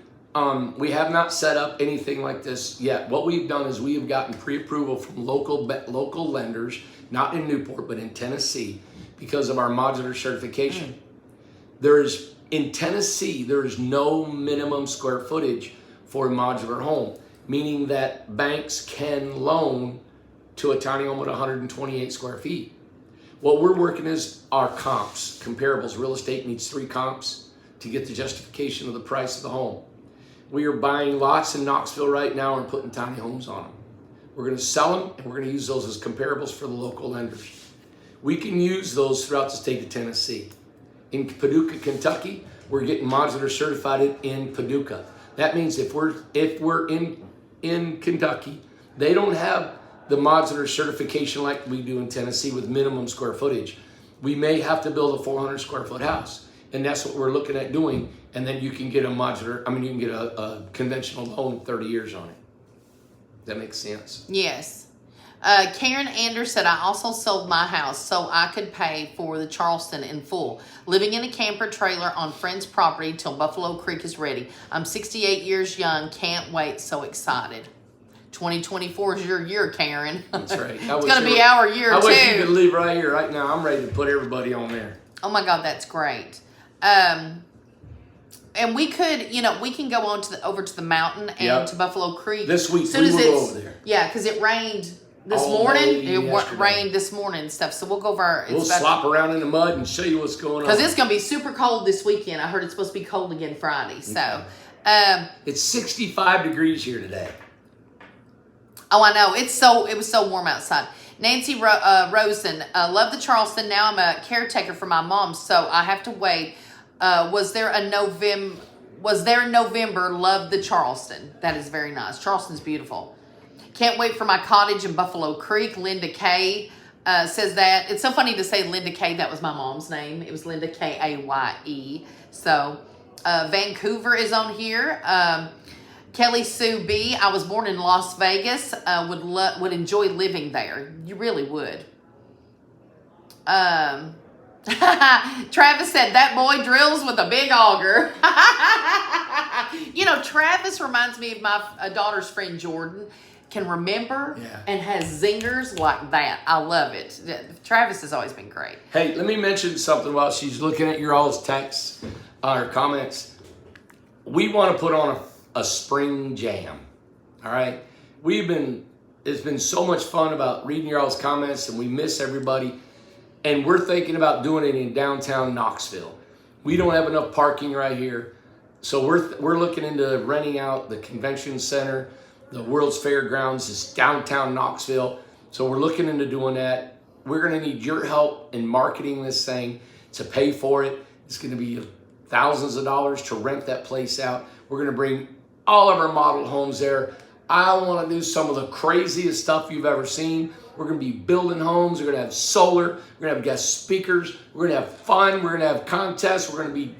have not set up anything like this yet. What we've done is we have gotten pre-approval from local lenders, not in Newport, but in Tennessee, because of our modular certification. In Tennessee, there is no minimum square footage for a modular home, meaning that banks can loan to a tiny home at 128 square feet. What we're working is our comps, comparables. Real estate needs 3 comps to get the justification of the price of the home. We are buying lots in Knoxville right now and putting tiny homes on them. We're going to sell them, and we're going to use those as comparables for the local lenders. We can use those throughout the state of Tennessee. In Paducah, Kentucky, we're getting modular certified in Paducah. That means if we're in Kentucky, they don't have the modular certification like we do in Tennessee with minimum square footage. We may have to build a 400 square foot house, and that's what we're looking at doing. And then you can get you can get a conventional loan 30 years on it. That makes sense? Yes. Karen Anders said, I also sold my house so I could pay for the Charleston in full. Living in a camper trailer on friend's property till Buffalo Creek is ready. I'm 68 years young. Can't wait. So excited. 2024 is your year, Karen. That's right. It's going to be our year, too. I wish you could leave right here, right now. I'm ready to put everybody on there. Oh, my God. That's great. And we could, we can go on over to the mountain and to Buffalo Creek. This week, we will go over there. Yeah, because it rained this morning. It rained this morning and stuff. So we'll go over We'll slop around in the mud and show you what's going on. Because it's going to be super cold this weekend. I heard it's supposed to be cold again Friday. So, it's 65 degrees here today. Oh, I know. It was so warm outside. Nancy Rosen, love the Charleston. Now I'm a caretaker for my mom, so I have to wait. Was there in November? Love the Charleston. That is very nice. Charleston's beautiful. Can't wait for my cottage in Buffalo Creek. Linda Kay says that. It's so funny to say Linda Kay. That was my mom's name. It was Linda Kaye. So Vancouver is on here. Kelly Sue B. I was born in Las Vegas. Would enjoy living there. You really would. Travis said that boy drills with a big auger. You know, Travis reminds me of my daughter's friend Jordan. Can remember and has zingers like that. I love it. Travis has always been great. Hey, let me mention something while she's looking at your all's texts or comments. We want to put on a spring jam. All right? It's been so much fun about reading your all's comments, and we miss everybody. And we're thinking about doing it in downtown Knoxville. We don't have enough parking right here. So we're looking into renting out the convention center. The World's Fairgrounds is downtown Knoxville. So we're looking into doing that. We're going to need your help in marketing this thing to pay for it. It's going to be thousands of dollars to rent that place out. We're going to bring all of our model homes there. I want to do some of the craziest stuff you've ever seen. We're going to be building homes. We're going to have solar. We're going to have guest speakers. We're going to have fun. We're going to have contests. We're going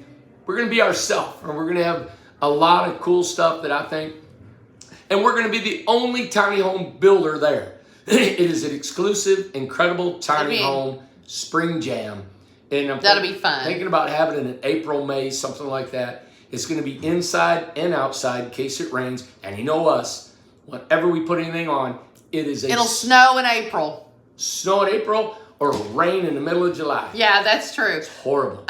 to be ourselves. And we're going to have a lot of cool stuff that I think. And we're going to be the only tiny home builder there. It is an exclusive, incredible tiny home spring jam. And that'll be fun. Thinking about having it in April, May, something like that. It's going to be inside and outside in case it rains. And you know us, whenever we put anything on, it'll snow in April. Snow in April or rain in the middle of July. Yeah, that's true. It's horrible.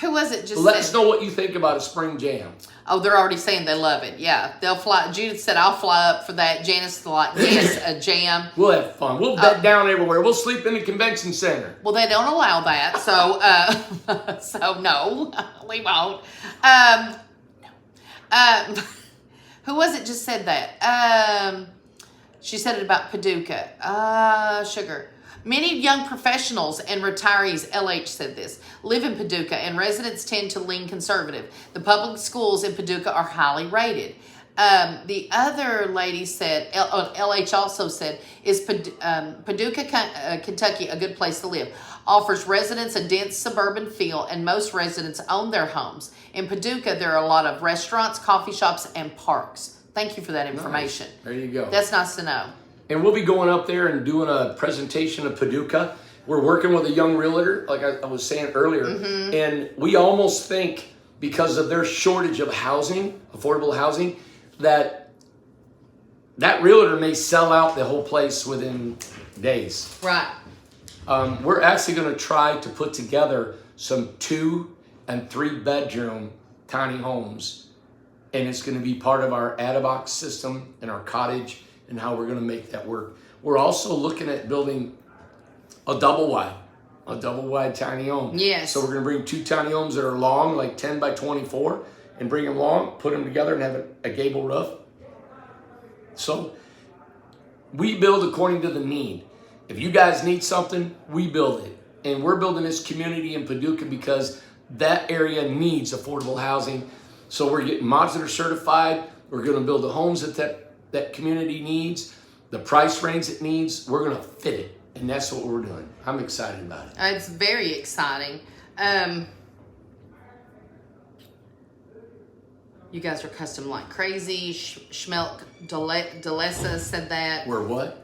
Who was it just Let us know what you think about a spring jam. Oh, they're already saying they love it. Yeah, they'll fly. Judith said, I'll fly up for that. Janice like, yes, a jam. We'll have fun. We'll bed down everywhere. We'll sleep in the convention center. Well, they don't allow that, so so no, we won't. Who was it just said that? She said it about Paducah. Sugar. Many young professionals and retirees, LH said this, live in Paducah, and residents tend to lean conservative. The public schools in Paducah are highly rated. The other lady said, LH also said, is Paducah, Kentucky, a good place to live? Offers residents a dense suburban feel, and most residents own their homes. In Paducah, there are a lot of restaurants, coffee shops, and parks. Thank you for that information. Nice. There you go. That's nice to know. And we'll be going up there and doing a presentation of Paducah. We're working with a young realtor, like I was saying earlier. Mm-hmm. And we almost think, because of their shortage of housing, affordable housing, that realtor may sell out the whole place within days. Right. We're actually going to try to put together some 2 and 3 bedroom tiny homes. And it's going to be part of our Adabox system and our cottage, and how we're going to make that work. We're also looking at building a double wide tiny home. Yes. So we're going to bring 2 tiny homes that are long, like 10 by 24, and bring them long, put them together, and have a gable roof. So we build according to the need. If you guys need something, we build it. And we're building this community in Paducah because that area needs affordable housing. So we're getting modular certified. We're going to build the homes that community needs, the price range it needs. We're going to fit it, and that's what we're doing. I'm excited about it. It's very exciting. You guys are custom like crazy. Schmelk Delessa said that. We're what?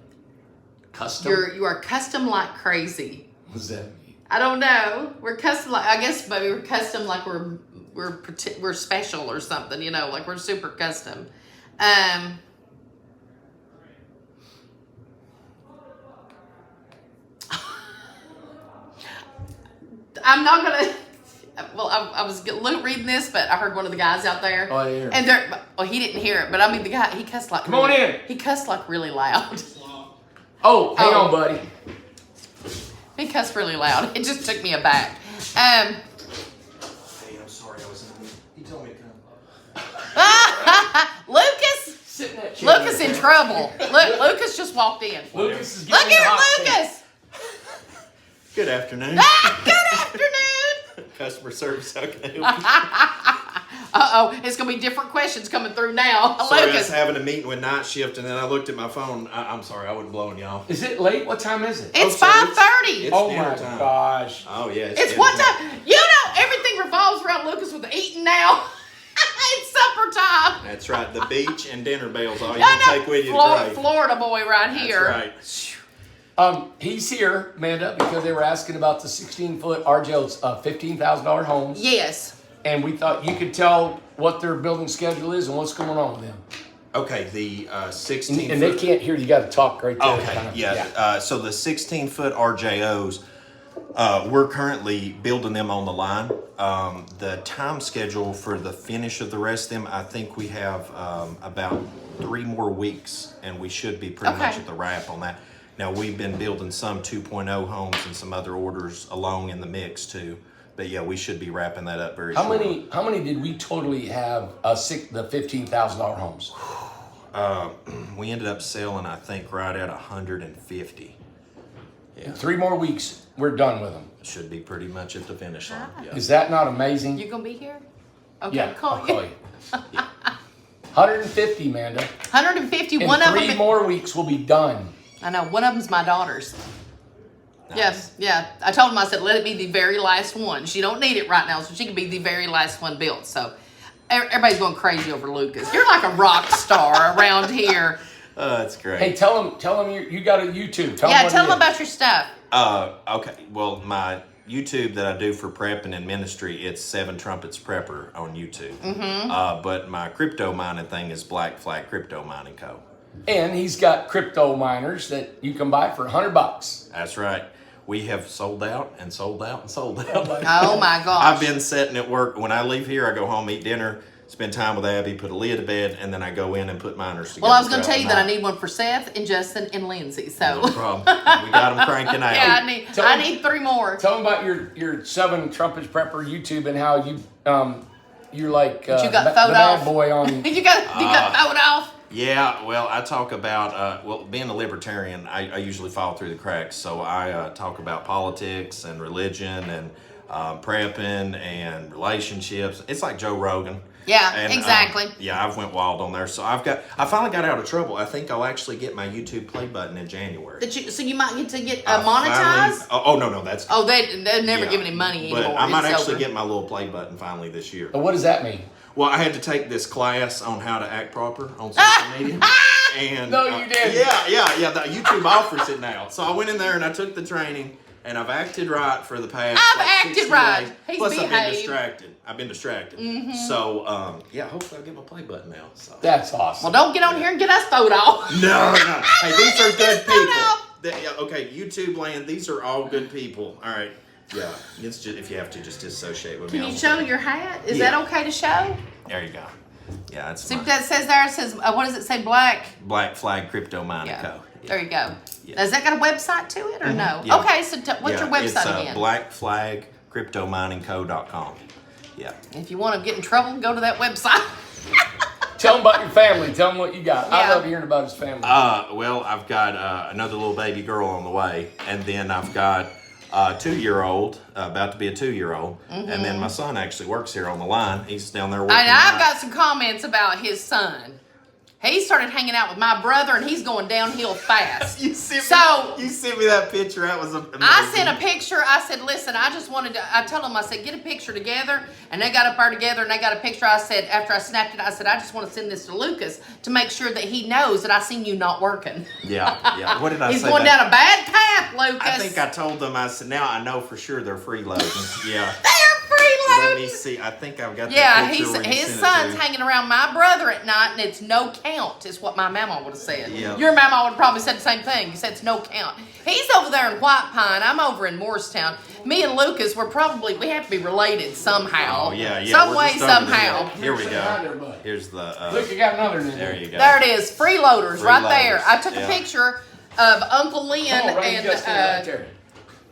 Custom? You are custom like crazy. What does that mean? I don't know. We're custom like, I guess maybe we're custom like we're special or something, you know, like we're super custom. I'm not gonna. Well, I was reading this, but I heard one of the guys out there. Oh, I hear it. And he didn't hear it, but I mean the guy, he cussed like. Come on in. He cussed like really loud. Oh, hang on, buddy. He cussed really loud. It just took me aback. Hey, I'm sorry, I was in the meeting. He told me to come. Lucas. Lucas in trouble. Look, Lucas just walked in. Lucas is Look getting here, hot Lucas. Good afternoon. Good afternoon. Customer service, how can I help you? Uh-oh, it's going to be different questions coming through now. Sorry, I was Lucas. having a meeting with night shift, and then I looked at my phone. I'm sorry, I wasn't blowing you off. Is it late? What time is it? It's sir, 5:30. It's Oh dinner my time. gosh. Oh, yeah. It's dinner what time? You know, everything revolves around Lucas with the eating now. It's supper time. That's right. The beach and dinner bells, all you I can know. take with you to grave. Florida boy right here. That's right. He's here, Amanda, because they were asking about the 16-foot RJO's $15,000 homes. Yes. And we thought you could tell what their building schedule is and what's going on with them. Okay, the 16 And they can't hear, you got to talk right there. Okay, kind of. yeah. So the 16-foot RJOs, we're currently building them on the line. The time schedule for the finish of the rest of them, I think we have about 3 more weeks, and we should be pretty much Okay. at the wrap on that. Now, we've been building some 2.0 homes and some other orders along in the mix too. But yeah, we should be wrapping that up very shortly. How many did we totally have the $15,000 homes? We ended up selling, I think, right at 150. Yeah, 3 more weeks, we're done with them. should be pretty much at the finish line. Yeah. Is that not amazing? You gonna be here? Okay, Yeah, call I'll you. call you. 150, Amanda. 150. In One of 3 them. more weeks, we'll be done. I know. One of them's my daughter's. Nice. Yes, yeah. I told him, I said, let it be the very last one. She don't need it right now, so she can be the very last one built. So everybody's going crazy over Lucas. You're like a rock star around here. That's great. Hey, tell them you got a YouTube. Tell Yeah, them tell what them it is. about your stuff. Okay. Well, my YouTube that I do for prepping and ministry, it's 7 Trumpets Prepper on YouTube. Mm-hmm. But my crypto mining thing is Black Flag Crypto Mining Co. And he's got crypto miners that you can buy for $100. That's right. We have sold out and sold out and sold out. Oh my gosh. I've been sitting at work. When I leave here, I go home, eat dinner, spend time with Abby, put Aaliyah to bed, and then I go in and put miners together. Well, I was going to throughout tell you the that I night. need one for Seth and Justin and Lindsay. So No problem. We got them cranking out. yeah, Tell I them- need 3 more. Tell them about your 7 Trumpets Prepper YouTube and how you're like you got the photo bad off. boy on. you got thrown off. Yeah, well, I talk about, being a libertarian, I usually fall through the cracks. So I talk about politics and religion and prepping and relationships. It's like Joe Rogan. Yeah, And, exactly. Yeah, I've went wild on there. So I finally got out of trouble. I think I'll actually get my YouTube play button in January. So you might get to get I monetized. finally- no, that's. Oh, they're never yeah. giving him money But anymore. I might It's actually over. get my little play button finally this year. What does that mean? Well, I had to take this class on how to act proper on social media. And No, you didn't. Yeah. The YouTube offers it now. So I went in there and I took the training, and I've acted right for the past. I've acted 60 right. days. He's Plus, I've been behaved. distracted. So, hopefully I'll get my play button now. So. That's awesome. Well, don't get on here and get us throwed off. No. Hey, these are good Get that people. out. Okay, YouTube land. These are all good people. All right. Yeah. It's just if you have to just dissociate with me. Can you I'll- show your hat? Is Yeah. that okay to show? There you go. Yeah, it's See my what that says there? It says, what does it say? Black? Black Flag Crypto Mining Yeah. Co. Yeah. There you go. Yeah. Has that got a website to it or no? Yeah. Okay, so what's your website it's, again? blackflagcryptominingco.com. Yeah. If you want to get in trouble, go to that website. Tell them about your family. Tell them what you got. I Yeah. love hearing about his family. Well, I've got another little baby girl on the way, and then I've got a 2-year-old, about to be a 2-year-old, and then my son actually works here on the line. He's down there working. I've night. got some comments about his son. He started hanging out with my brother, and he's going downhill fast. You sent me that picture. That was amazing. I sent a picture. I said, listen, I just wanted to, I told them, I said, get a picture together. And they got up there together and they got a picture. I said, after I snapped it, I said, I just want to send this to Lucas to make sure that he knows that I seen you not working. Yeah. What did I He's say? going back- down a bad path, Lucas. I think I told them, I said, now I know for sure they're freeloading. Yeah. They're Let me freeloading. see. I think I've got that Yeah, picture where you his sent it son's to. hanging around my brother at night, and it's no count, is what my mama would have said. Yeah. Your mama would have probably said the same thing. You said it's no count. He's over there in White Pine. I'm over in Morristown. Me and Lucas, we have to be related somehow. Oh, yeah. Some we're way, just over there. somehow. Here we Say hi there, go. bud. Here's the. Look, you got another in There you go. There it is, freeloaders, right there. Freeloaders, I took a yeah. picture of Uncle Lynn Come on, right, and just right there.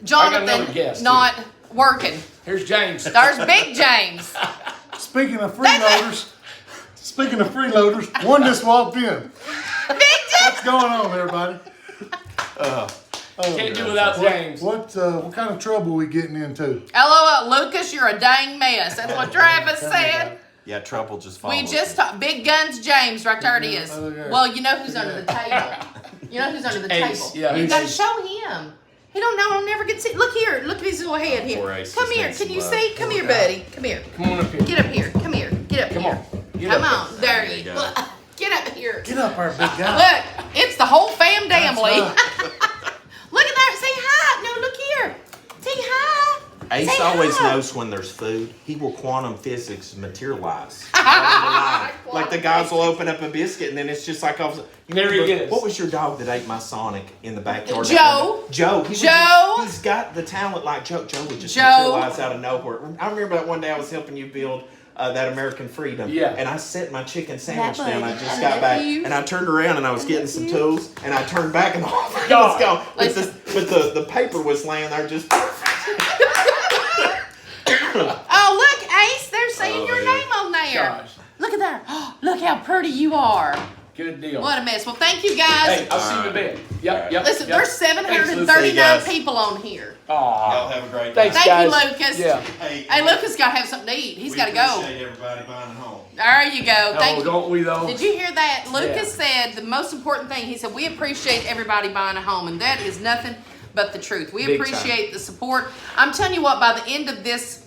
Jonathan another guest, too. not working. Here's James. There's Big James. Speaking of freeloaders, one just walked in. Big James. What's going on, everybody? Can't do without James. What kind of trouble we getting into? LOL, Lucas, you're a dang mess. That's what Travis said. Yeah, trouble just follows. We just talked. Big Guns James, right there it is. Okay. Well, you know who's under the table. You know who's under the Ace, table. yeah, You Ace. got to show him. He don't know. I'll never get to see. Look here. Look at his little head here. Poor Ace Come just here. needs Can some you love. see? Come here, buddy. Come here. Come on up here. Get up here. Come here. Get up Come here. on. Get Come up on. There There you you go. go. Get up here. Get up there, big guy. Look, it's the whole fam damly. right. Look Ace Say always hi. knows when there's food. He will quantum physics materialize. Like the guys will open up a biscuit and then it's just like, There he is. What was your dog that ate my Sonic in the backyard? Joe. Joe. He's got the talent like Joe. Joe would just materialize out of nowhere. I remember that one day I was helping you build that American Freedom. Yeah. And I set my chicken sandwich That down. way. I just I got love back you. and I turned around and I was getting some tools and I turned back and the whole thing God. was gone. But the paper was laying there just. Oh, look, Ace, they're saying your name on there. Gosh. Look at that. Oh, look how pretty you are. Good deal. What a mess. Well, thank you guys. Hey, I'll see you in a bit. Yep, yep. Listen, yep. there's Thanks, 739 guys. people on here. Aw. have a great Thanks, Thank guys. you, Lucas. Yeah. Hey, Lucas got to have something to eat. He's got to go. Appreciate everybody buying a home. There you go. Thank Oh, you. don't we though? Did you hear that? Lucas said the most important thing, he said, we appreciate everybody buying a home, and that is nothing but the truth. We Big appreciate the support. I'm telling you what, by the end of this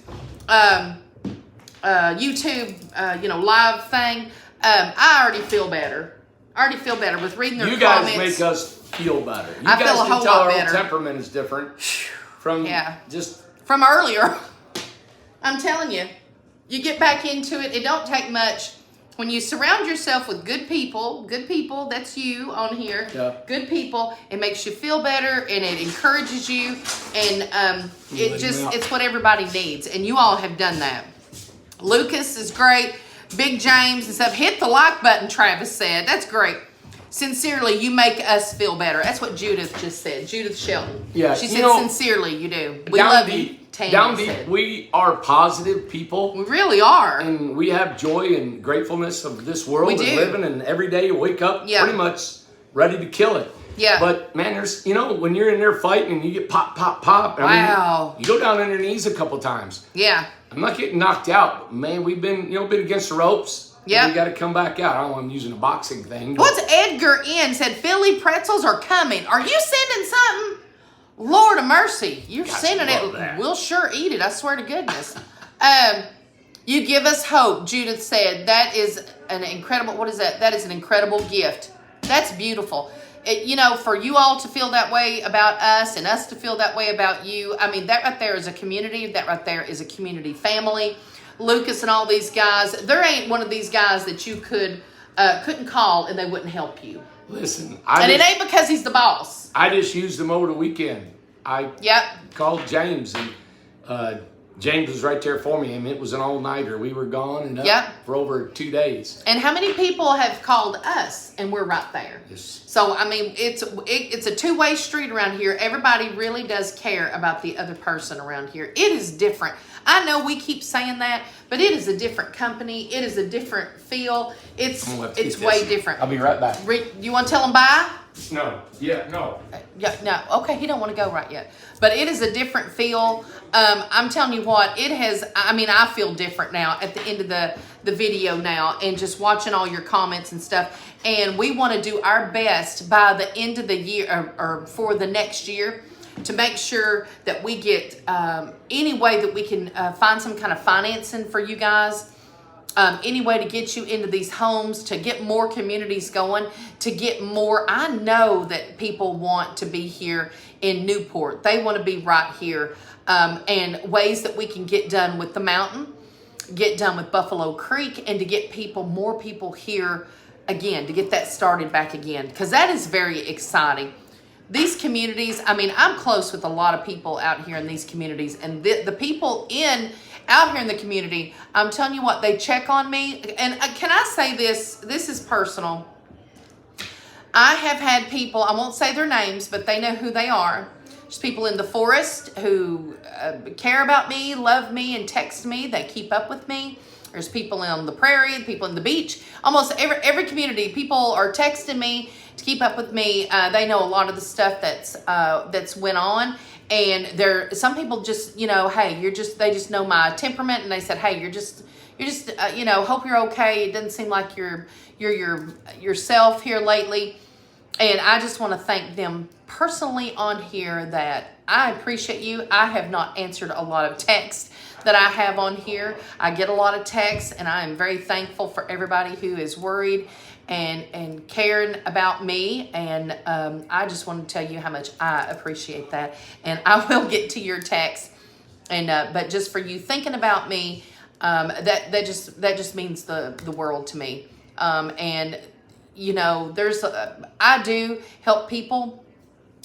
YouTube, live thing, I already feel better. I already feel better with reading their You guys comments. make us feel better. You I guys feel a can whole tell lot our better. own temperament is different from Yeah. just From earlier. I'm telling you, you get back into it. It don't take much. When you surround yourself with good people, that's you on here, Yeah. good people, it makes you feel better and it encourages you, and it's what everybody needs, and you all have done that. Lucas is great, Big James and stuff. Hit the like button, Travis said. That's great. Sincerely, you make us feel better. That's what Judith just said. Judith Shelton. Yeah, She you said, know, sincerely, you do. We down love deep, you. Tanya down deep, said. we are positive people. We really are. And we have joy and gratefulness of this world We and do. living, and every day you wake up Yeah. pretty much ready to kill it. Yeah. But man, there's when you're in there fighting and you get pop, pop, pop. Wow. You go down on your knees a couple times. Yeah. I'm not getting knocked out, but man, we've been been against the ropes. Yeah. We got to come back out. I don't know, I'm using a boxing thing. but- What's Edgar in said Philly pretzels are coming. Are you sending something? Lord of mercy. You're Gotta sending love it. that. We'll sure eat it. I swear to goodness. You give us hope, Judith said. That is an incredible, what is that? That is an incredible gift. That's beautiful. For you all to feel that way about us and us to feel that way about you. I mean, that right there is a community. That right there is a community family. Lucas and all these guys, there ain't one of these guys that you couldn't call and they wouldn't help you. Listen, It ain't because he's the boss. I just used them over the weekend. I Yep. called James, and James was right there for me, and it was an all-nighter. We were gone and up Yep. for over 2 days. And how many people have called us and we're right there? Yes. So, I mean, it's a two-way street around here. Everybody really does care about the other person around here. It is different. I know we keep saying that, but it is a different company. It is a different feel. It's We'll have to keep way this. different. I'll be right back. You want to tell them bye? No. Yeah, no. Yeah, no. Okay, he don't want to go right yet. But it is a different feel. I'm telling you what, it has, I mean, I feel different now at the end of the video now, and just watching all your comments and stuff. And we want to do our best by the end of the year, or for the next year, to make sure that we get any way that we can find some kind of financing for you guys. Any way to get you into these homes, to get more communities going, to get more. I know that people want to be here in Newport. They want to be right here. And ways that we can get done with the mountain, get done with Buffalo Creek, and to get more people here again, to get that started back again. Because that is very exciting. These communities, I mean, I'm close with a lot of people out here in these communities, and the people out here in the community, I'm telling you what, they check on me. And can I say this? This is personal. I have had people, I won't say their names, but they know who they are. There's people in the forest who care about me, love me, and text me. They keep up with me. There's people on the prairie, people in the beach. Almost every community, people are texting me to keep up with me. They know a lot of the stuff that's went on. And some people just, hey, they just know my temperament, and they said, hey, you're just hope you're okay. It doesn't seem like you're yourself here lately. And I just want to thank them personally on here that I appreciate you. I have not answered a lot of texts that I have on here. I get a lot of texts, and I am very thankful for everybody who is worried and caring about me. And I just want to tell you how much I appreciate that. And I will get to your text But just for you thinking about me, that just means the world to me. And you know, I do help people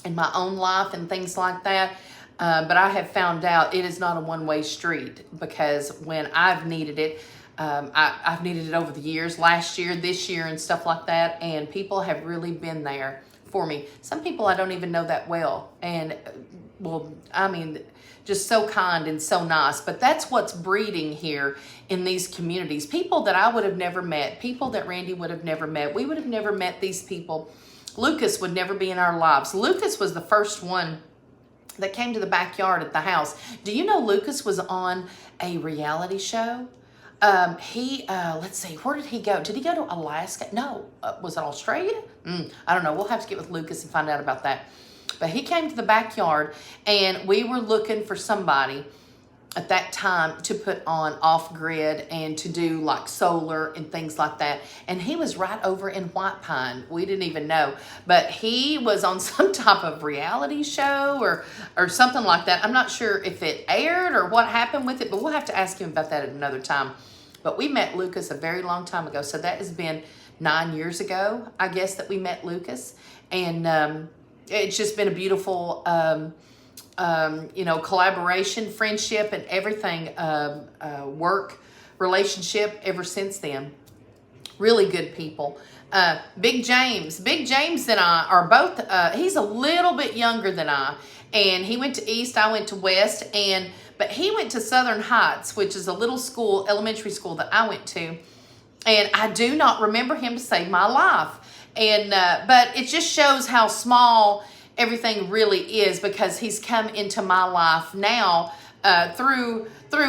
in my own life and things like that. But I have found out it is not a one-way street, because when I've needed it, I've needed it over the years, last year, this year, and stuff like that. And people have really been there for me. Some people I don't even know that well. And well, I mean, just so kind and so nice. But that's what's breeding here in these communities. People that I would have never met, people that Randy would have never met. We would have never met these people. Lucas would never be in our lives. Lucas was the first one that came to the backyard at the house. Do you know Lucas was on a reality show? Let's see, where did he go? Did he go to Alaska? No. Was it Australia? I don't know. We'll have to get with Lucas and find out about that. But he came to the backyard, and we were looking for somebody at that time to put on off-grid and to do like solar and things like that. And he was right over in White Pine. We didn't even know. But he was on some type of reality show or something like that. I'm not sure if it aired or what happened with it, but we'll have to ask him about that at another time. But we met Lucas a very long time ago. So that has been 9 years ago, I guess, that we met Lucas. And it's just been a beautiful collaboration, friendship, and everything, work relationship ever since then. Really good people. Big James and I are both, he's a little bit younger than I, and he went to East, I went to West, but he went to Southern Heights, which is a little school, elementary school that I went to, and I do not remember him to save my life. And but it just shows how small everything really is, because he's come into my life now through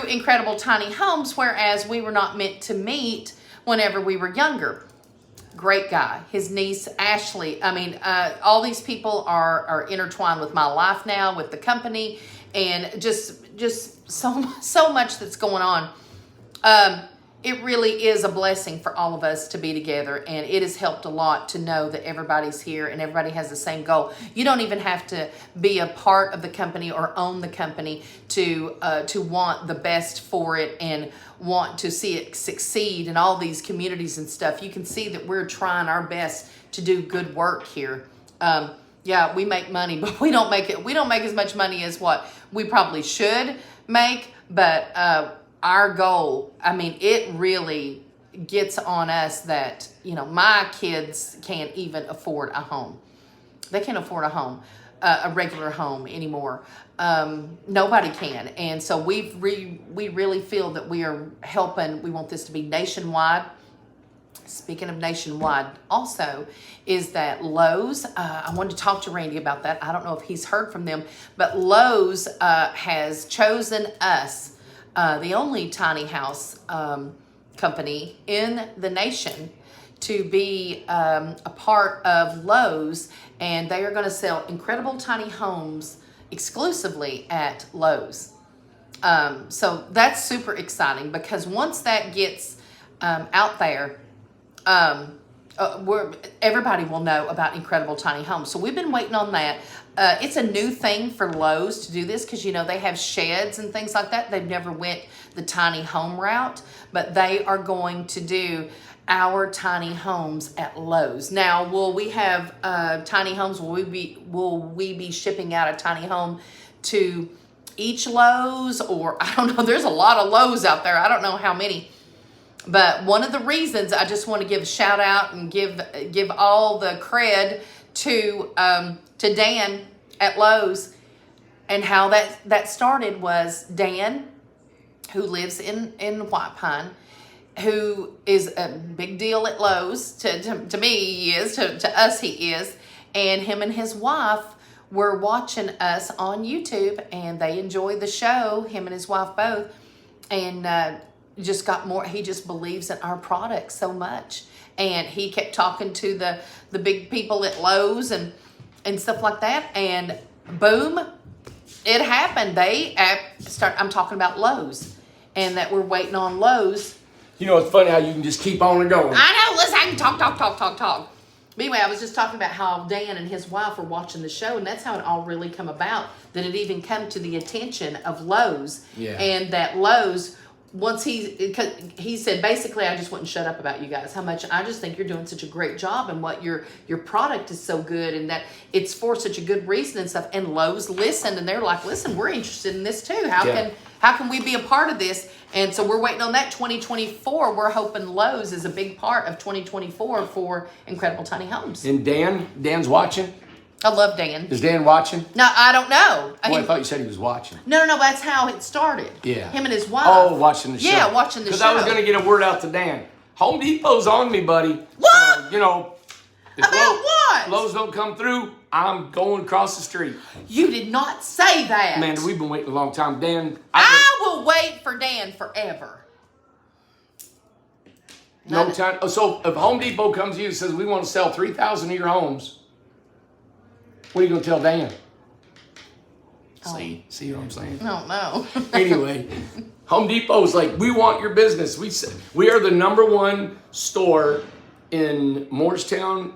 Incredible Tiny Homes, whereas we were not meant to meet whenever we were younger. Great guy. His niece Ashley. I mean, all these people are intertwined with my life now, with the company, and just so much that's going on. It really is a blessing for all of us to be together, and it has helped a lot to know that everybody's here and everybody has the same goal. You don't even have to be a part of the company or own the company to want the best for it and want to see it succeed in all these communities and stuff. You can see that we're trying our best to do good work here. Yeah, we make money, but we don't make as much money as what we probably should make, but our goal, I mean, it really gets on us that, you know, my kids can't even afford a home. They can't afford a home, a regular home anymore. Nobody can. And so we really feel that we are helping. We want this to be nationwide. Speaking of nationwide also, is that Lowe's, I wanted to talk to Randy about that. I don't know if he's heard from them, but Lowe's has chosen us, the only tiny house company in the nation, to be a part of Lowe's, and they are going to sell Incredible Tiny Homes exclusively at Lowe's. So that's super exciting, because once that gets out there, everybody will know about Incredible Tiny Homes. So we've been waiting on that. It's a new thing for Lowe's to do this, because, you know, they have sheds and things like that. They've never went the tiny home route, but they are going to do our tiny homes at Lowe's. Now, will we have tiny homes? Will we be shipping out a tiny home to each Lowe's? Or I don't know. There's a lot of Lowe's out there. I don't know how many. But one of the reasons I just want to give a shout out and give all the cred to Dan at Lowe's, and how that started was Dan, who lives in White Pine, who is a big deal at Lowe's. To me, he is. To us, he is. And him and his wife were watching us on YouTube, and they enjoyed the show, him and his wife both, and just got more. He just believes in our products so much, and he kept talking to the big people at Lowe's and stuff like that, and boom, it happened. I'm talking about Lowe's, and that we're waiting on Lowe's. You know, it's funny how you can just keep on and going. I know. Listen, I can talk. Anyway, I was just talking about how Dan and his wife were watching the show, and that's how it all really come about. That it even come to the attention of Lowe's, Yeah. and that Lowe's, once he said basically, I just wouldn't shut up about you guys. How much I just think you're doing such a great job, and what your product is so good, and that it's for such a good reason and stuff. And Lowe's listened, and they're like, listen, we're interested in this too. How can we be a part of this? And so we're waiting on that 2024. We're hoping Lowe's is a big part of 2024 for Incredible Tiny Homes. And Dan's watching? I love Dan. Is Dan watching? No, I don't know. Boy, I thought you said he was watching. No, that's how it started. Yeah. Him and his wife. Oh, watching the show. Yeah, watching the show. Because I was going to get a word out to Dan. Home Depot's on me, buddy. What? You know. If About what? Lowe's don't come through, I'm going across the street. You did not say that. Man, we've been waiting a long time. Dan, I will wait for Dan forever. no time. Oh, so if Home Depot comes to you and says, we want to sell 3,000 of your homes, what are you going to tell Dan? See what I'm saying? No, no. Anyway, Home Depot is like, we want your business. We are the #1 store in Moorestown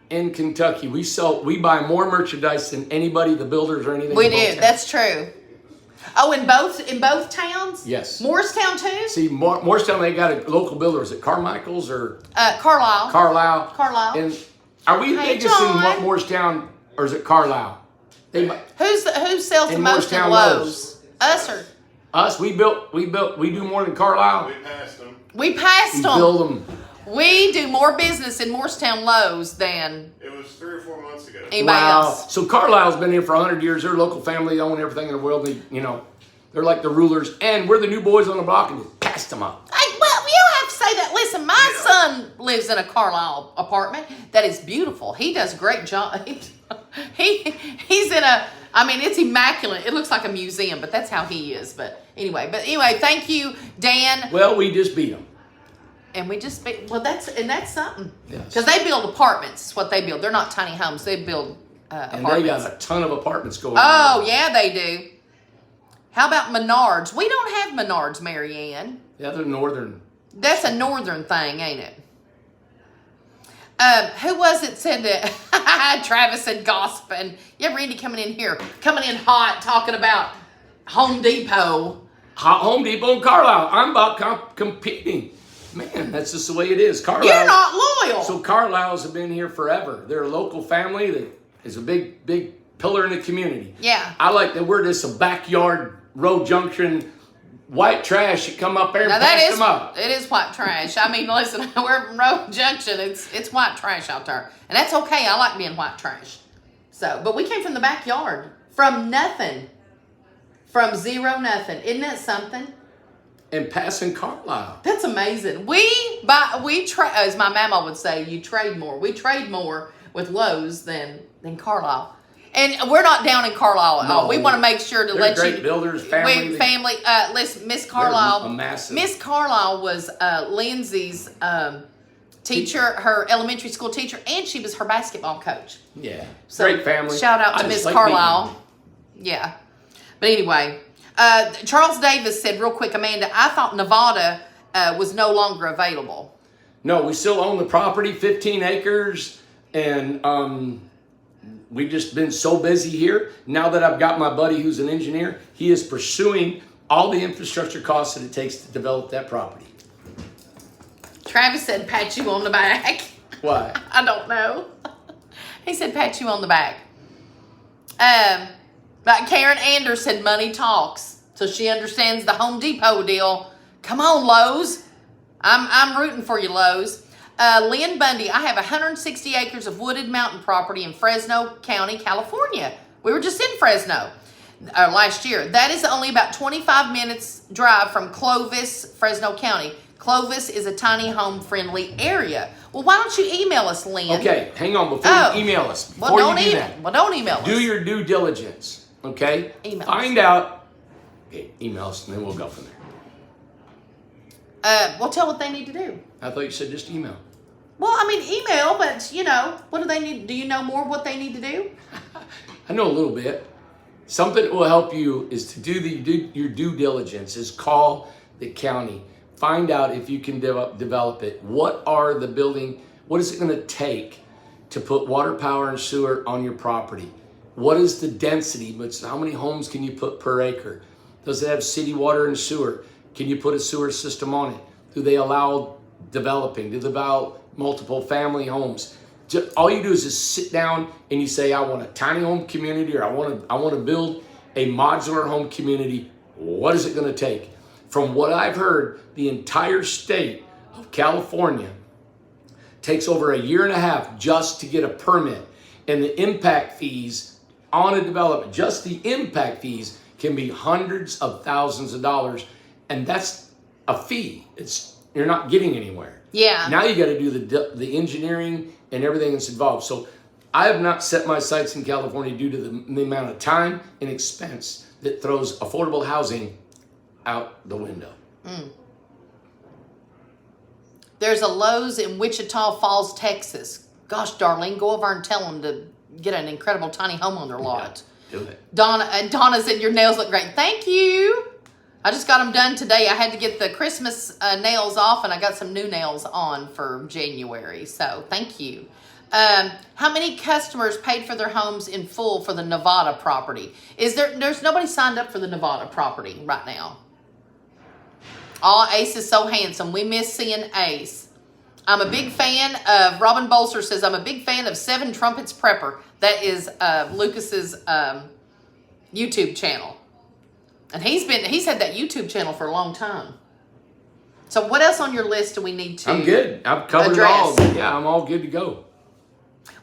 in Kentucky. We buy more merchandise than anybody, the builders or anything. We in both do. towns. That's true. Oh, in both towns? Yes. Morristown too? See, Moorestown, they got a local builder. Is it Carmichael's or Carlisle. Carlisle? And are we the Hey, biggest in John. Moorestown, or is it Carlisle? Who sells the In most in Moorestown, Lowe's? Us or Us, we do more than Carlisle. We passed them. we passed We them. build them. We do more business in Morristown Lowe's than It was 3 or 4 months ago. anybody else. So Carlisle's been here for 100 years. They're a local family, own everything in the world. They're like the rulers. And we're the new boys on the block, and we passed them up. Well, you don't have to say that. Listen, my son lives in a Carlisle apartment that is beautiful. He does a great job. He's in a, it's immaculate. It looks like a museum, but that's how he is. But anyway, thank you, Dan. Well, we just beat them. And we just, that's something. Yes. Because they build apartments, is what they build. They're not tiny homes. They build And apartments. they got a ton of apartments going Oh, on. yeah, they do. How about Menards? We don't have Menards, Mary Ann. Yeah, they're northern. That's a northern thing, ain't it? Who was it said that? Travis said gossiping. Yeah, Randy coming in hot, talking about Home Depot. Home Depot and Carlisle. I'm about competing. Man, that's just the way it is. Carlisle. You're not loyal. So Carlisle's have been here forever. They're a local family that is a big pillar in the community. Yeah. I like that we're just a backyard road junction, white trash that come up there and Now pass them up. it is white trash. Listen, we're from Road Junction. It's white trash out there, and that's okay. I like being white trash. So, but we came from the backyard, from nothing, from zero nothing. Isn't that something? And passing Carlisle. That's amazing. As my mama would say, you trade more. We trade more with Lowe's than Carlisle. And we're not down in Carlisle at all. No. We want to make sure to They're let great you. builders, family. Listen, Miss Carlisle. a massive- Miss Carlisle was Lindsay's teacher, her elementary school teacher, and she was her basketball coach. Yeah. So Great family. Shout out I to just Miss like Carlisle. Yeah. But anyway, Charles Davis said real quick, Amanda, I thought Nevada was no longer available. No, we still own the property, 15 acres, and we've just been so busy here. Now that I've got my buddy who's an engineer, he is pursuing all the infrastructure costs that it takes to develop that property. Travis said pat you on the back. Why? I don't know. He said pat you on the back. But Karen Anders said money talks. So she understands the Home Depot deal. Come on, Lowe's. I'm rooting for you, Lowe's. Lynn Bundy, I have 160 acres of wooded mountain property in Fresno County, California. We were just in Fresno last year. That is only about 25 minutes drive from Clovis, Fresno County. Clovis is a tiny home friendly area. Well, why don't you email us, Lynn? Okay, hang on before you email us. Before you do that, don't email us. do your due diligence. Okay. Email Find us. out. Okay, email us and then we'll go from there. Well, tell what they need to do. I thought you said just email. Well, email, but what do they need? Do you know more what they need to do? I know a little bit. Something that will help you is to do your due diligence. Is call the county. Find out if you can develop it. What is it going to take to put water, power, and sewer on your property? What is the density? How many homes can you put per acre? Does it have city water and sewer? Can you put a sewer system on it? Do they allow developing? Do they allow multiple family homes? All you do is just sit down and you say, I want a tiny home community, or I want to build a modular home community. What is it going to take? From what I've heard, the entire state of California takes over a year and a half just to get a permit. And the impact fees on a development, just the impact fees, can be hundreds of thousands of dollars. And that's a fee. You're not getting anywhere. Yeah. Now you got to do the engineering and everything that's involved. So I have not set my sights in California due to the amount of time and expense that throws affordable housing out the window. There's a Lowe's in Wichita Falls, Texas. Gosh, Darlene, go over and tell them to get an incredible tiny home on their lot. Do it. Donna said your nails look great. Thank you. I just got them done today. I had to get the Christmas nails off, and I got some new nails on for January. So thank you. How many customers paid for their homes in full for the Nevada property? There's nobody signed up for the Nevada property right now. Oh, Ace is so handsome. We miss seeing Ace. I'm a big fan of, Robin Bolster says, I'm a big fan of Seven Trumpets Prepper. That is Lucas's YouTube channel. And he's had that YouTube channel for a long time. So what else on your list do we need to I'm good. I've covered address? it all. Yeah, I'm all good to go.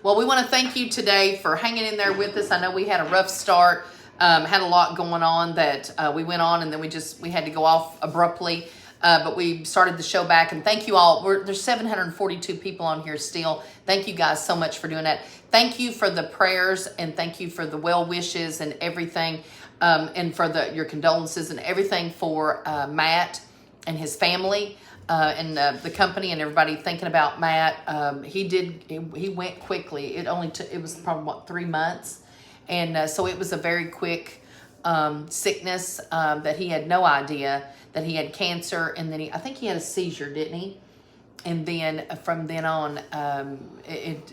Well, we want to thank you today for hanging in there with us. I know we had a rough start, had a lot going on that we went on, and then we had to go off abruptly. But we started the show back, and thank you all. There's 742 people on here still. Thank you guys so much for doing that. Thank you for the prayers, and thank you for the well wishes and everything, and for your condolences and everything for Matt and his family. And the company and everybody thinking about Matt. He went quickly. It was probably 3 months. And so it was a very quick sickness that he had no idea that he had cancer. And then I think he had a seizure, didn't he? And then from then on, it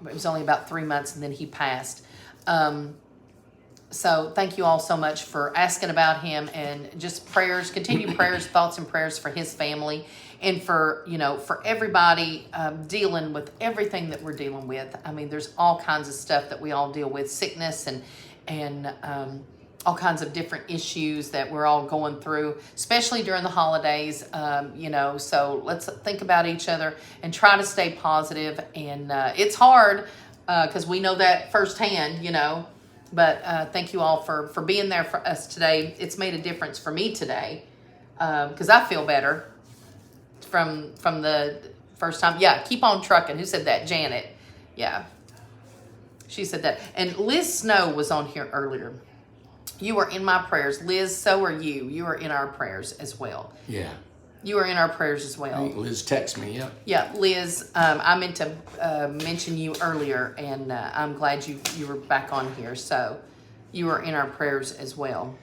was only about 3 months, and then he passed. So thank you all so much for asking about him, and just prayers, continued prayers, thoughts and prayers for his family, and for everybody dealing with everything that we're dealing with. I mean, there's all kinds of stuff that we all deal with, sickness and all kinds of different issues that we're all going through, especially during the holidays. So let's think about each other and try to stay positive. And it's hard because we know that firsthand, But thank you all for being there for us today. It's made a difference for me today because I feel better from the first time. Yeah, keep on trucking. Who said that? Janet. Yeah, she said that. And Liz Snow was on here earlier. You are in my prayers. Liz, so are you. You are in our prayers as well. Yeah. You are in our prayers as well. I think Liz texted me, yeah. Yeah, Liz, I meant to mention you earlier, and I'm glad you were back on here. So you are in our prayers as well.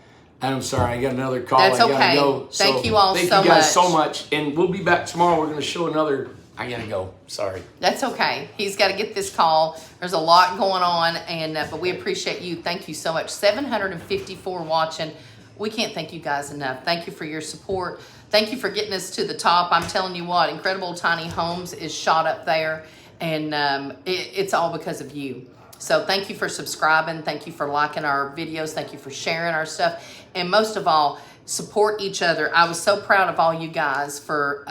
I'm sorry, I got another call. That's I gotta okay. go. Thank you all so much. Thank you guys so much. And we'll be back tomorrow. We're going to show another. I got to go. Sorry. That's okay. He's got to get this call. There's a lot going on, and but we appreciate you. Thank you so much. 754 watching. We can't thank you guys enough. Thank you for your support. Thank you for getting us to the top. I'm telling you what, Incredible Tiny Homes is shot up there, and it's all because of you. So thank you for subscribing. Thank you for liking our videos. Thank you for sharing our stuff. And most of all, support each other. I was so proud of all you guys for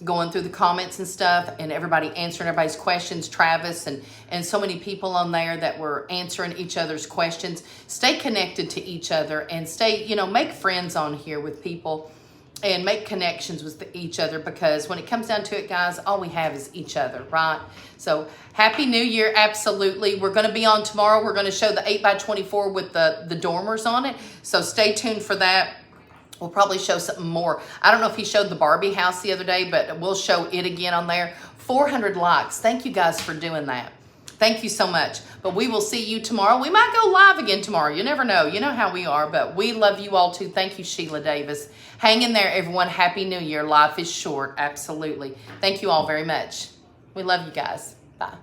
going through the comments and stuff, and everybody answering everybody's questions. Travis and so many people on there that were answering each other's questions. Stay connected to each other and stay, make friends on here with people and make connections with each other, because when it comes down to it, guys, all we have is each other, right? So Happy New Year. Absolutely. We're going to be on tomorrow. We're going to show the 8x24 with the dormers on it. So stay tuned for that. We'll probably show something more. I don't know if he showed the Barbie house the other day, but we'll show it again on there. 400 likes. Thank you guys for doing that. Thank you so much. But we will see you tomorrow. We might go live again tomorrow. You never know. You know how we are, but we love you all too. Thank you, Sheila Davis. Hang in there, everyone. Happy New Year. Life is short. Absolutely. Thank you all very much. We love you guys. Bye.